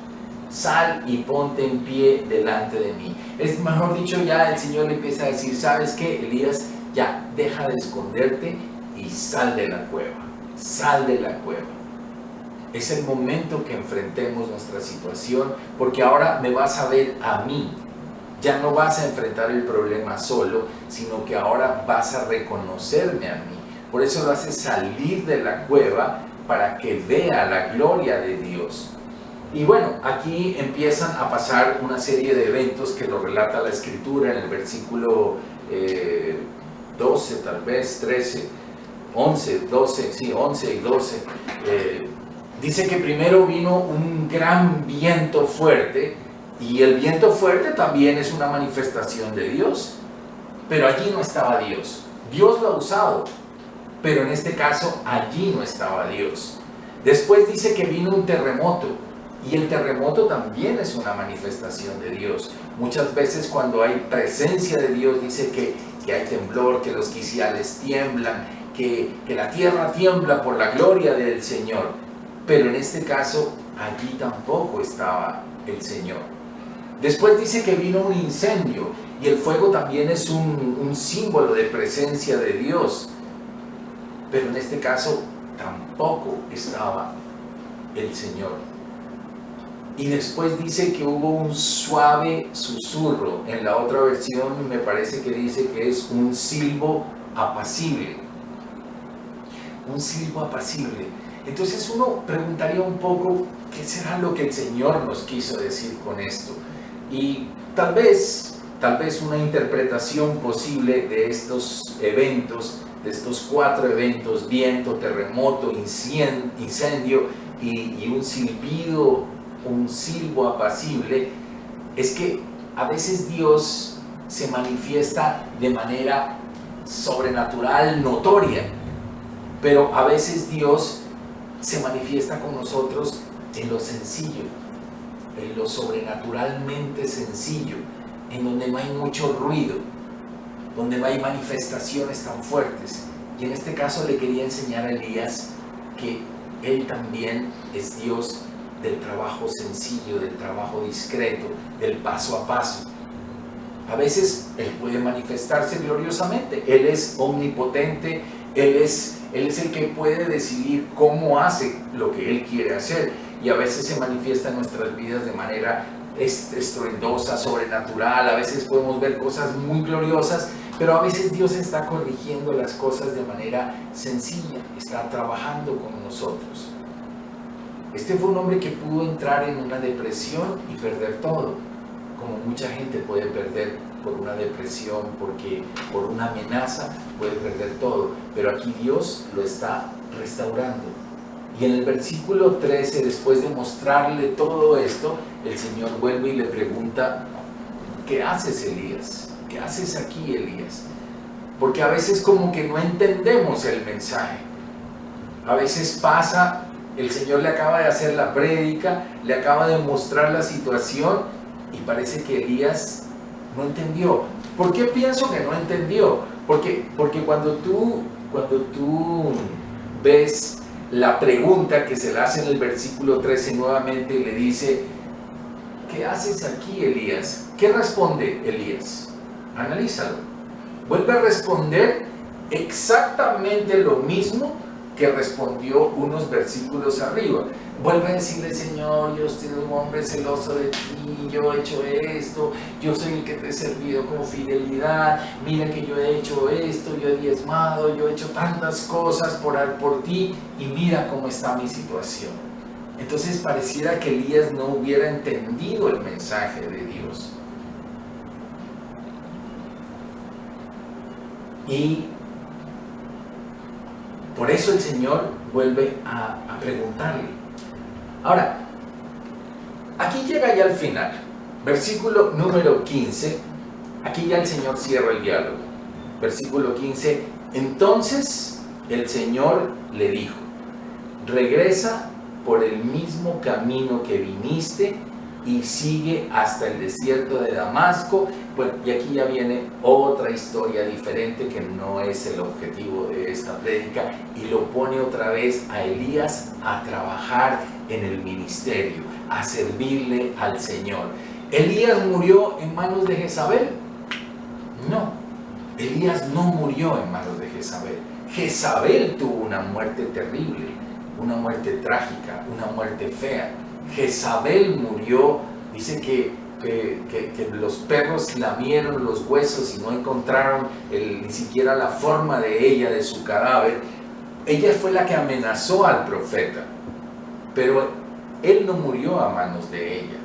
A: Sal y ponte en pie delante de mí. Es mejor dicho, ya el Señor le empieza a decir, ¿sabes qué, Elías? Ya, deja de esconderte y sal de la cueva. Sal de la cueva. Es el momento que enfrentemos nuestra situación, porque ahora me vas a ver a mí. Ya no vas a enfrentar el problema solo, sino que ahora vas a reconocerme a mí. Por eso lo hace salir de la cueva para que vea la gloria de Dios. Y bueno, aquí empiezan a pasar una serie de eventos que lo relata la Escritura en el versículo 12, tal vez 13, 11, 12, sí, 11 y 12. Dice que primero vino un gran viento fuerte, y el viento fuerte también es una manifestación de Dios, pero allí no estaba Dios. Dios lo ha usado, pero en este caso allí no estaba Dios. Después dice que vino un terremoto, y el terremoto también es una manifestación de Dios. Muchas veces cuando hay presencia de Dios dice que hay temblor, que los quiciales tiemblan, que la tierra tiembla por la gloria del Señor. Pero en este caso allí tampoco estaba el Señor. Después dice que vino un incendio, y el fuego también es un símbolo de presencia de Dios. Pero en este caso tampoco estaba el Señor. Y después dice que hubo un suave susurro. En la otra versión me parece que dice que es un silbo apacible. Un silbo apacible. Entonces uno preguntaría un poco, ¿qué será lo que el Señor nos quiso decir con esto? Y tal vez una interpretación posible de estos eventos, de estos 4 eventos, viento, terremoto, incendio y un silbido, un silbo apacible, es que a veces Dios se manifiesta de manera sobrenatural, notoria, pero a veces Dios se manifiesta con nosotros en lo sencillo, en lo sobrenaturalmente sencillo, en donde no hay mucho ruido. donde no hay manifestaciones tan fuertes. Y en este caso le quería enseñar a Elías que él también es Dios del trabajo sencillo, del trabajo discreto, del paso a paso. A veces Él puede manifestarse gloriosamente, Él es omnipotente, Él es el que puede decidir cómo hace lo que Él quiere hacer, y a veces se manifiesta en nuestras vidas de manera estruendosa, sobrenatural. A veces podemos ver cosas muy gloriosas, pero a veces Dios está corrigiendo las cosas de manera sencilla, está trabajando con nosotros. Este fue un hombre que pudo entrar en una depresión y perder todo, como mucha gente puede perder por una depresión, porque por una amenaza puede perder todo, pero aquí Dios lo está restaurando. Y en el versículo 13, después de mostrarle todo esto, el Señor vuelve y le pregunta: ¿qué haces, Elías? ¿Qué haces aquí, Elías? Porque a veces como que no entendemos el mensaje. A veces pasa, el Señor le acaba de hacer la prédica, le acaba de mostrar la situación y parece que Elías no entendió. ¿Por qué pienso que no entendió? Porque cuando tú ves la pregunta que se le hace en el versículo 13 nuevamente y le dice: ¿qué haces aquí, Elías? ¿Qué responde Elías? Analízalo. Vuelve a responder exactamente lo mismo que respondió unos versículos arriba. Vuelve a decirle: Señor, yo soy un hombre celoso de ti, yo he hecho esto, yo soy el que te he servido con fidelidad, mira que yo he hecho esto, yo he diezmado, yo he hecho tantas cosas por ti, y mira cómo está mi situación. Entonces pareciera que Elías no hubiera entendido el mensaje de Dios. Y por eso el Señor vuelve a preguntarle. Ahora, aquí llega ya al final, versículo número 15, aquí ya el Señor cierra el diálogo. Versículo 15, entonces el Señor le dijo: regresa por el mismo camino que viniste y sigue hasta el desierto de Damasco. Bueno, y aquí ya viene otra historia diferente que no es el objetivo de esta prédica, y lo pone otra vez a Elías a trabajar en el ministerio, a servirle al Señor. ¿Elías murió en manos de Jezabel? No, Elías no murió en manos de Jezabel. Jezabel tuvo una muerte terrible, una muerte trágica, una muerte fea. Jezabel murió, dice que los perros lamieron los huesos y no encontraron ni siquiera la forma de ella, de su cadáver. Ella fue la que amenazó al profeta, pero él no murió a manos de ella.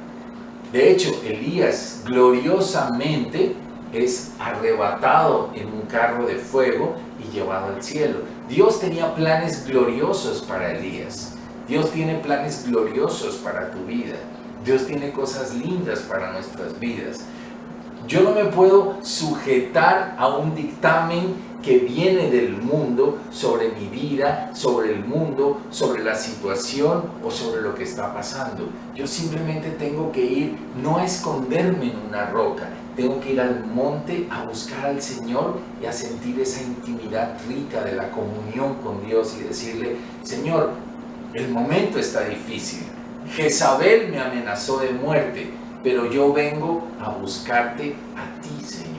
A: De hecho, Elías gloriosamente es arrebatado en un carro de fuego y llevado al cielo. Dios tenía planes gloriosos para Elías. Dios tiene planes gloriosos para tu vida. Dios tiene cosas lindas para nuestras vidas. Yo no me puedo sujetar a un dictamen que viene del mundo sobre mi vida, sobre el mundo, sobre la situación o sobre lo que está pasando. Yo simplemente tengo que ir, no a esconderme en una roca, tengo que ir al monte a buscar al Señor y a sentir esa intimidad rica de la comunión con Dios y decirle: Señor, el momento está difícil. Jezabel me amenazó de muerte, pero yo vengo a buscarte a ti, Señor.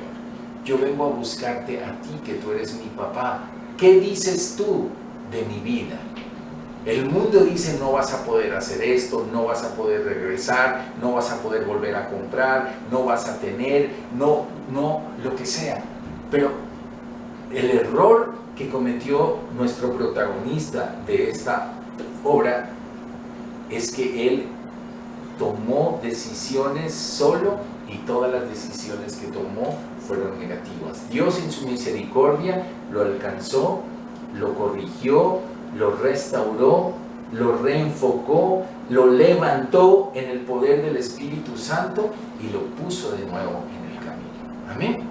A: Yo vengo a buscarte a ti, que tú eres mi papá. ¿Qué dices tú de mi vida? El mundo dice: no vas a poder hacer esto, no vas a poder regresar, no vas a poder volver a comprar, no vas a tener, no, lo que sea. Pero el error que cometió nuestro protagonista de esta obra es que él tomó decisiones solo, y todas las decisiones que tomó fueron negativas. Dios en su misericordia lo alcanzó, lo corrigió, lo restauró, lo reenfocó, lo levantó en el poder del Espíritu Santo y lo puso de nuevo en el camino. Amén.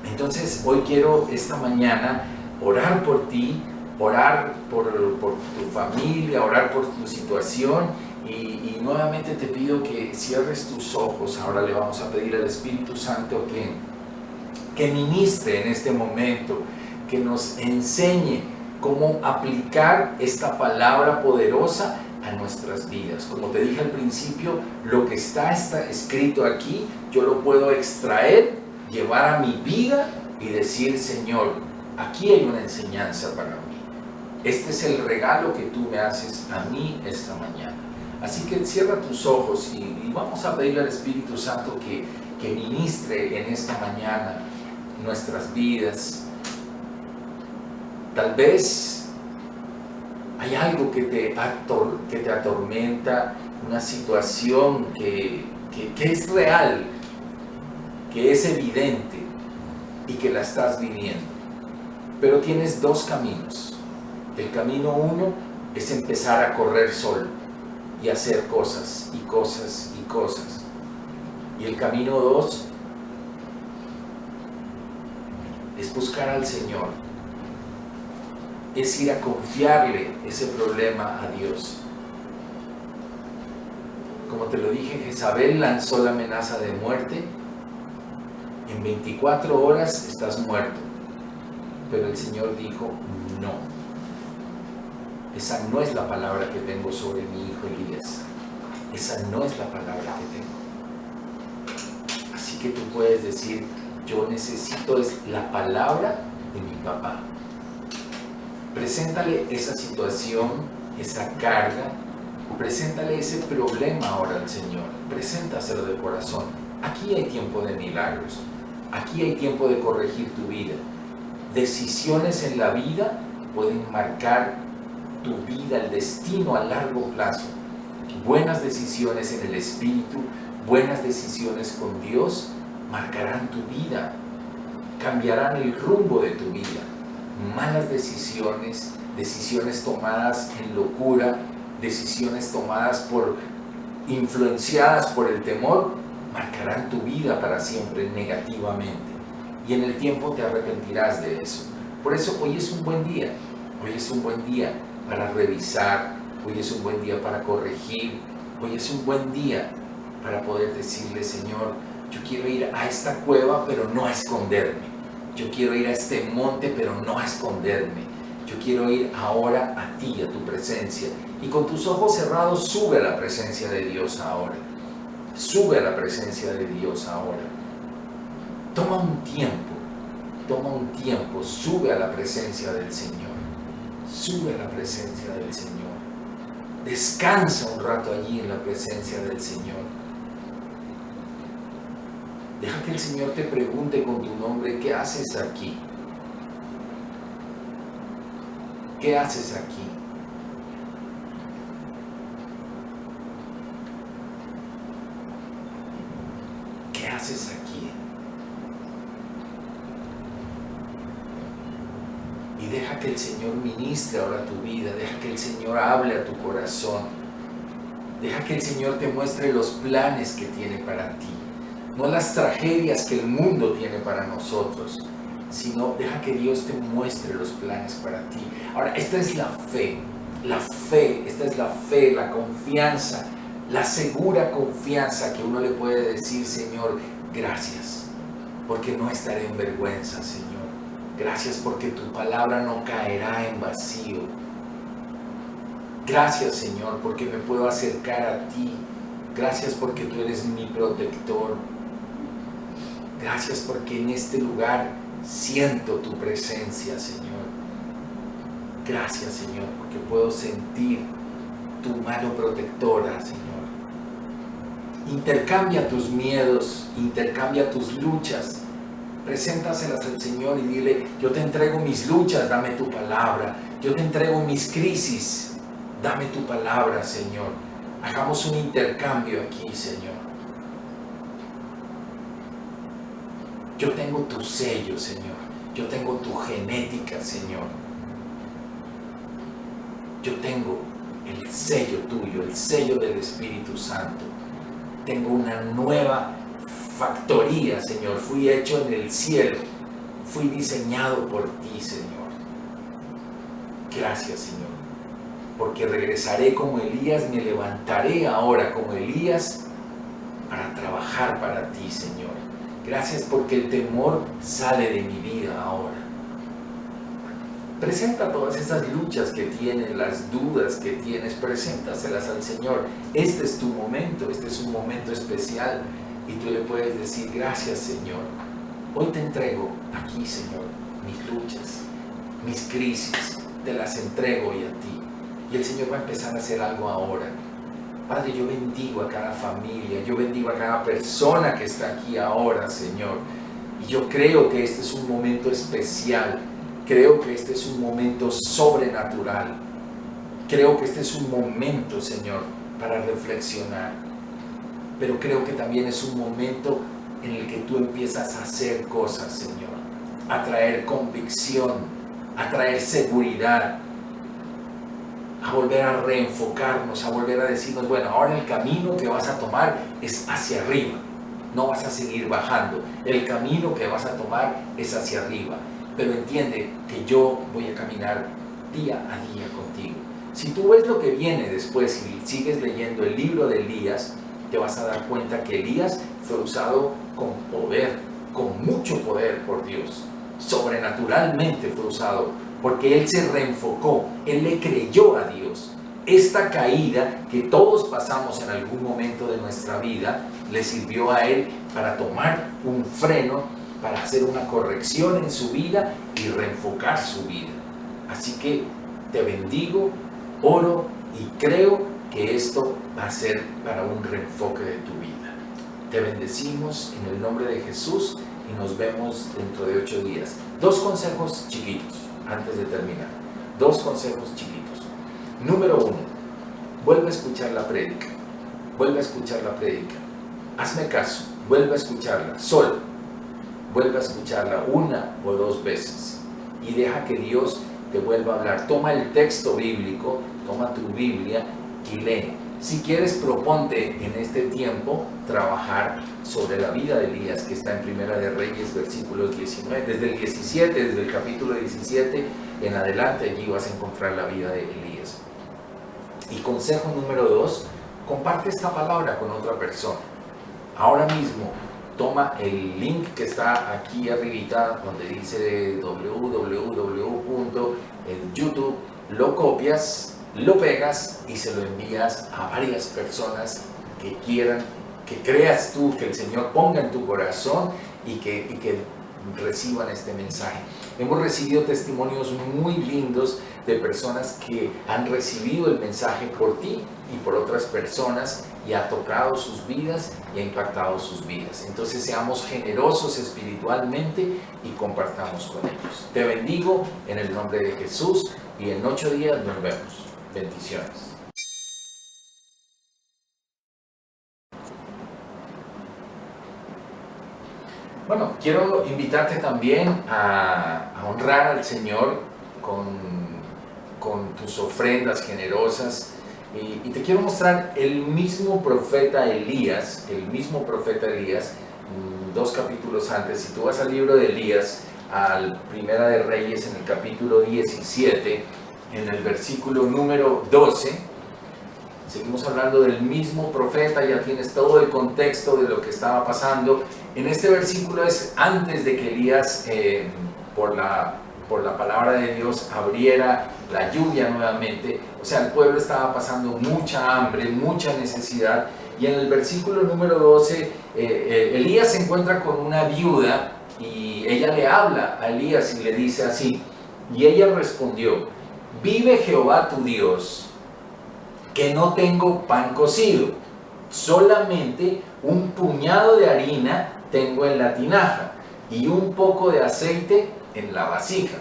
A: Entonces hoy quiero esta mañana orar por ti, orar por tu familia, orar por tu situación, y nuevamente te pido que cierres tus ojos. Ahora le vamos a pedir al Espíritu Santo que ministre en este momento, que nos enseñe cómo aplicar esta palabra poderosa a nuestras vidas. Como te dije al principio, lo que está escrito aquí, yo lo puedo extraer, llevar a mi vida y decir, Señor, aquí hay una enseñanza para mí. Este es el regalo que tú me haces a mí esta mañana. Así que cierra tus ojos y vamos a pedirle al Espíritu Santo que ministre en esta mañana nuestras vidas. Tal vez hay algo que te atormenta, una situación que es real, que es evidente y que la estás viviendo. Pero tienes dos caminos. El camino uno es empezar a correr solo y hacer cosas y cosas y cosas. Y el camino dos es buscar al Señor, es ir a confiarle ese problema a Dios. Como te lo dije, Jezabel lanzó la amenaza de muerte. En 24 horas estás muerto. Pero el Señor dijo, no. Esa no es la palabra que tengo sobre mi hijo Elías. Esa no es la palabra que tengo. Así que tú puedes decir, yo necesito la palabra de mi papá. Preséntale esa situación, esa carga, preséntale ese problema ahora al Señor. Preséntaselo de corazón. Aquí hay tiempo de milagros. Aquí hay tiempo de corregir tu vida. Decisiones en la vida pueden marcar tu vida, el destino a largo plazo. Buenas decisiones en el Espíritu, buenas decisiones con Dios, marcarán tu vida, cambiarán el rumbo de tu vida. Malas decisiones, decisiones tomadas en locura, decisiones tomadas influenciadas por el temor, marcarán tu vida para siempre negativamente. Y en el tiempo te arrepentirás de eso. Por eso hoy es un buen día. Hoy es un buen día para revisar. Hoy es un buen día para corregir. Hoy es un buen día para poder decirle, Señor, yo quiero ir a esta cueva, pero no a esconderme. Yo quiero ir a este monte, pero no a esconderme. Yo quiero ir ahora a ti, a tu presencia. Y con tus ojos cerrados, sube a la presencia de Dios ahora. Sube a la presencia de Dios ahora. Toma un tiempo, sube a la presencia del Señor. Sube a la presencia del Señor. Descansa un rato allí en la presencia del Señor. Deja que el Señor te pregunte con tu nombre, ¿qué haces aquí? ¿Qué haces aquí? ¿Qué haces aquí? Y deja que el Señor ministre ahora tu vida, deja que el Señor hable a tu corazón, deja que el Señor te muestre los planes que tiene para ti, no las tragedias que el mundo tiene para nosotros, sino deja que Dios te muestre los planes para ti. Ahora, esta es la fe, esta es la fe, la confianza, la segura confianza que uno le puede decir, Señor, gracias, porque no estaré en vergüenza, Señor. Gracias porque tu palabra no caerá en vacío. Gracias, Señor, porque me puedo acercar a ti. Gracias porque tú eres mi protector. Gracias porque en este lugar siento tu presencia, Señor. Gracias, Señor, porque puedo sentir tu mano protectora, Señor. Intercambia tus miedos, intercambia tus luchas. Preséntaselas al Señor y dile, yo te entrego mis luchas, dame tu palabra. Yo te entrego mis crisis, dame tu palabra, Señor. Hagamos un intercambio aquí, Señor. Yo tengo tu sello, Señor. Yo tengo tu genética, Señor. Yo tengo el sello tuyo, el sello del Espíritu Santo. Tengo una nueva factoría, Señor. Fui hecho en el cielo. Fui diseñado por ti, Señor. Gracias, Señor. Porque regresaré como Elías, me levantaré ahora como Elías para trabajar para ti, Señor. Gracias porque el temor sale de mi vida ahora. Presenta todas esas luchas que tienes, las dudas que tienes, preséntaselas al Señor. Este es tu momento, este es un momento especial y tú le puedes decir, gracias Señor. Hoy te entrego aquí, Señor, mis luchas, mis crisis, te las entrego hoy a ti. Y el Señor va a empezar a hacer algo ahora. Padre, yo bendigo a cada familia, yo bendigo a cada persona que está aquí ahora, Señor. Y yo creo que este es un momento especial. Creo que este es un momento sobrenatural. Creo que este es un momento, Señor, para reflexionar. Pero creo que también es un momento en el que tú empiezas a hacer cosas, Señor. A traer convicción, a traer seguridad, a volver a reenfocarnos, a volver a decirnos, bueno, ahora el camino que vas a tomar es hacia arriba. No vas a seguir bajando. El camino que vas a tomar es hacia arriba. Pero entiende que yo voy a caminar día a día contigo. Si tú ves lo que viene después y sigues leyendo el libro de Elías, te vas a dar cuenta que Elías fue usado con poder, con mucho poder por Dios. Sobrenaturalmente fue usado, porque él se reenfocó, él le creyó a Dios. Esta caída que todos pasamos en algún momento de nuestra vida, le sirvió a él para tomar un freno, para hacer una corrección en su vida y reenfocar su vida. Así que te bendigo, oro y creo que esto va a ser para un reenfoque de tu vida. Te bendecimos en el nombre de Jesús y nos vemos dentro de 8 días. 2 consejos chiquitos antes de terminar. 2 consejos chiquitos. Número 1, vuelve a escuchar la prédica. Vuelve a escuchar la prédica. Hazme caso, vuelve a escucharla solo. Vuelve a escucharla 1 o 2 veces y deja que Dios te vuelva a hablar. Toma el texto bíblico, toma tu Biblia y lee. Si quieres, proponte en este tiempo trabajar sobre la vida de Elías, que está en Primera de Reyes, versículos 19, desde el 17, desde el capítulo 17 en adelante, allí vas a encontrar la vida de Elías. Y consejo número 2, comparte esta palabra con otra persona. Ahora mismo, toma el link que está aquí arribita donde dice www.youtube, lo copias, lo pegas y se lo envías a varias personas que quieran, que creas tú, que el Señor ponga en tu corazón y que reciban este mensaje. Hemos recibido testimonios muy lindos de personas que han recibido el mensaje por ti y por otras personas y ha tocado sus vidas y ha impactado sus vidas. Entonces seamos generosos espiritualmente y compartamos con ellos. Te bendigo en el nombre de Jesús y en 8 días nos vemos. Bendiciones. Bueno, quiero invitarte también a honrar al Señor con tus ofrendas generosas. Y te quiero mostrar el mismo profeta Elías, 2 capítulos antes. Si tú vas al libro de Elías, al Primera de Reyes, en el capítulo 17, en el versículo número 12, seguimos hablando del mismo profeta, ya tienes todo el contexto de lo que estaba pasando. En este versículo es antes de que Elías, por la palabra de Dios, abriera la lluvia nuevamente. O sea, el pueblo estaba pasando mucha hambre, mucha necesidad. Y en el versículo número 12, Elías se encuentra con una viuda y ella le habla a Elías y le dice así. Y ella respondió: vive Jehová tu Dios, que no tengo pan cocido, solamente un puñado de harina tengo en la tinaja y un poco de aceite en la vasija.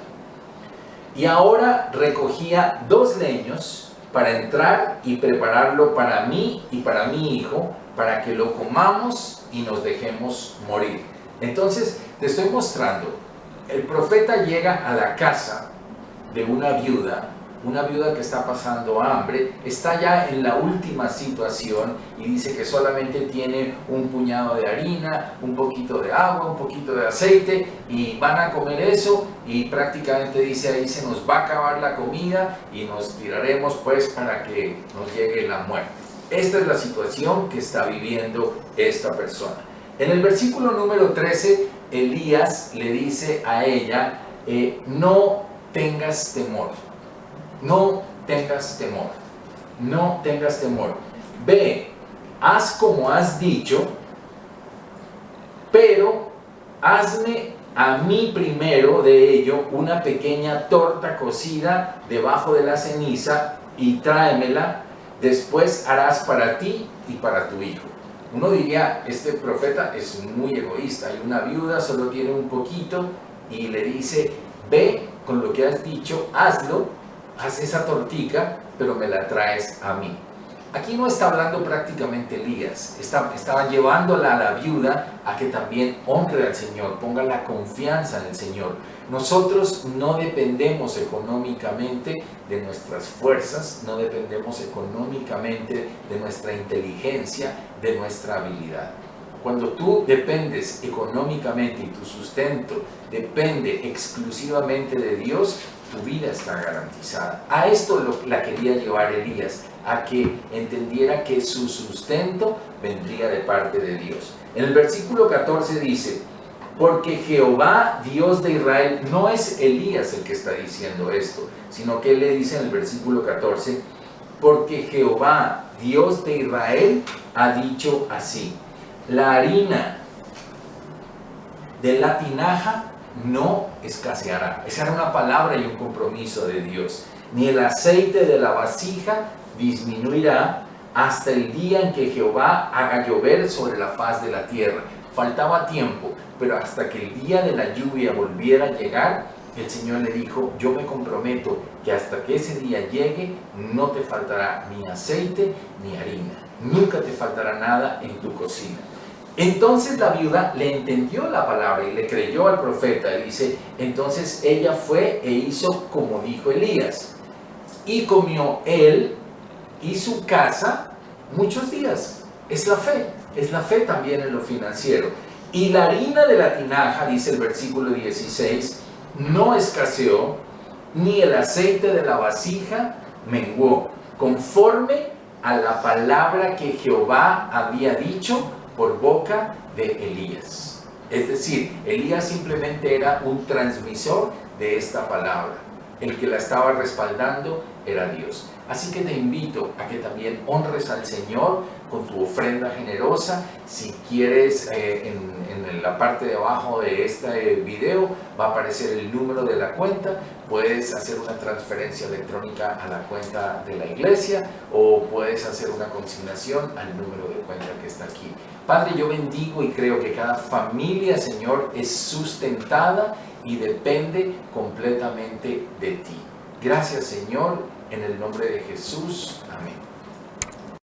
A: Y ahora recogía 2 leños para entrar y prepararlo para mí y para mi hijo, para que lo comamos y nos dejemos morir. Entonces te estoy mostrando, el profeta llega a la casa de una viuda que está pasando hambre, está ya en la última situación y dice que solamente tiene un puñado de harina, un poquito de agua, un poquito de aceite y van a comer eso y prácticamente dice ahí se nos va a acabar la comida y nos tiraremos pues para que nos llegue la muerte. Esta es la situación que está viviendo esta persona. En el versículo número 13, Elías le dice a ella, no tengas temor, no tengas temor, no tengas temor. Ve, haz como has dicho, pero hazme a mí primero de ello una pequeña torta cocida debajo de la ceniza y tráemela, después harás para ti y para tu hijo. Uno diría, este profeta es muy egoísta, hay una viuda, solo tiene un poquito y le dice, ve con lo que has dicho, hazlo, haz esa tortica, pero me la traes a mí. Aquí no está hablando prácticamente Elías, estaba llevándola a la viuda a que también honre al Señor, ponga la confianza en el Señor. Nosotros no dependemos económicamente de nuestras fuerzas, no dependemos económicamente de nuestra inteligencia, de nuestra habilidad. Cuando tú dependes económicamente y tu sustento depende exclusivamente de Dios, tu vida está garantizada. A esto la quería llevar Elías, a que entendiera que su sustento vendría de parte de Dios. En el versículo 14 dice, porque Jehová, Dios de Israel, no es Elías el que está diciendo esto, sino que él le dice en el versículo 14, porque Jehová, Dios de Israel, ha dicho así, la harina de la tinaja no escaseará. Esa era una palabra y un compromiso de Dios. Ni el aceite de la vasija disminuirá hasta el día en que Jehová haga llover sobre la faz de la tierra. Faltaba tiempo, pero hasta que el día de la lluvia volviera a llegar, el Señor le dijo, yo me comprometo que hasta que ese día llegue, no te faltará ni aceite ni harina. Nunca te faltará nada en tu cocina. Entonces la viuda le entendió la palabra y le creyó al profeta. Y dice, entonces ella fue e hizo como dijo Elías. Y comió él y su casa muchos días. Es la fe también en lo financiero. Y la harina de la tinaja, dice el versículo 16, no escaseó, ni el aceite de la vasija menguó, conforme a la palabra que Jehová había dicho por boca de Elías. Es decir, Elías simplemente era un transmisor de esta palabra. El que la estaba respaldando era Dios. Así que te invito a que también honres al Señor con tu ofrenda generosa. Si quieres, en la parte de abajo de este video va a aparecer el número de la cuenta. Puedes hacer una transferencia electrónica a la cuenta de la iglesia o puedes hacer una consignación al número de cuenta que está aquí. Padre, yo bendigo y creo que cada familia, Señor, es sustentada y depende completamente de ti. Gracias, Señor, en el nombre de Jesús. Amén.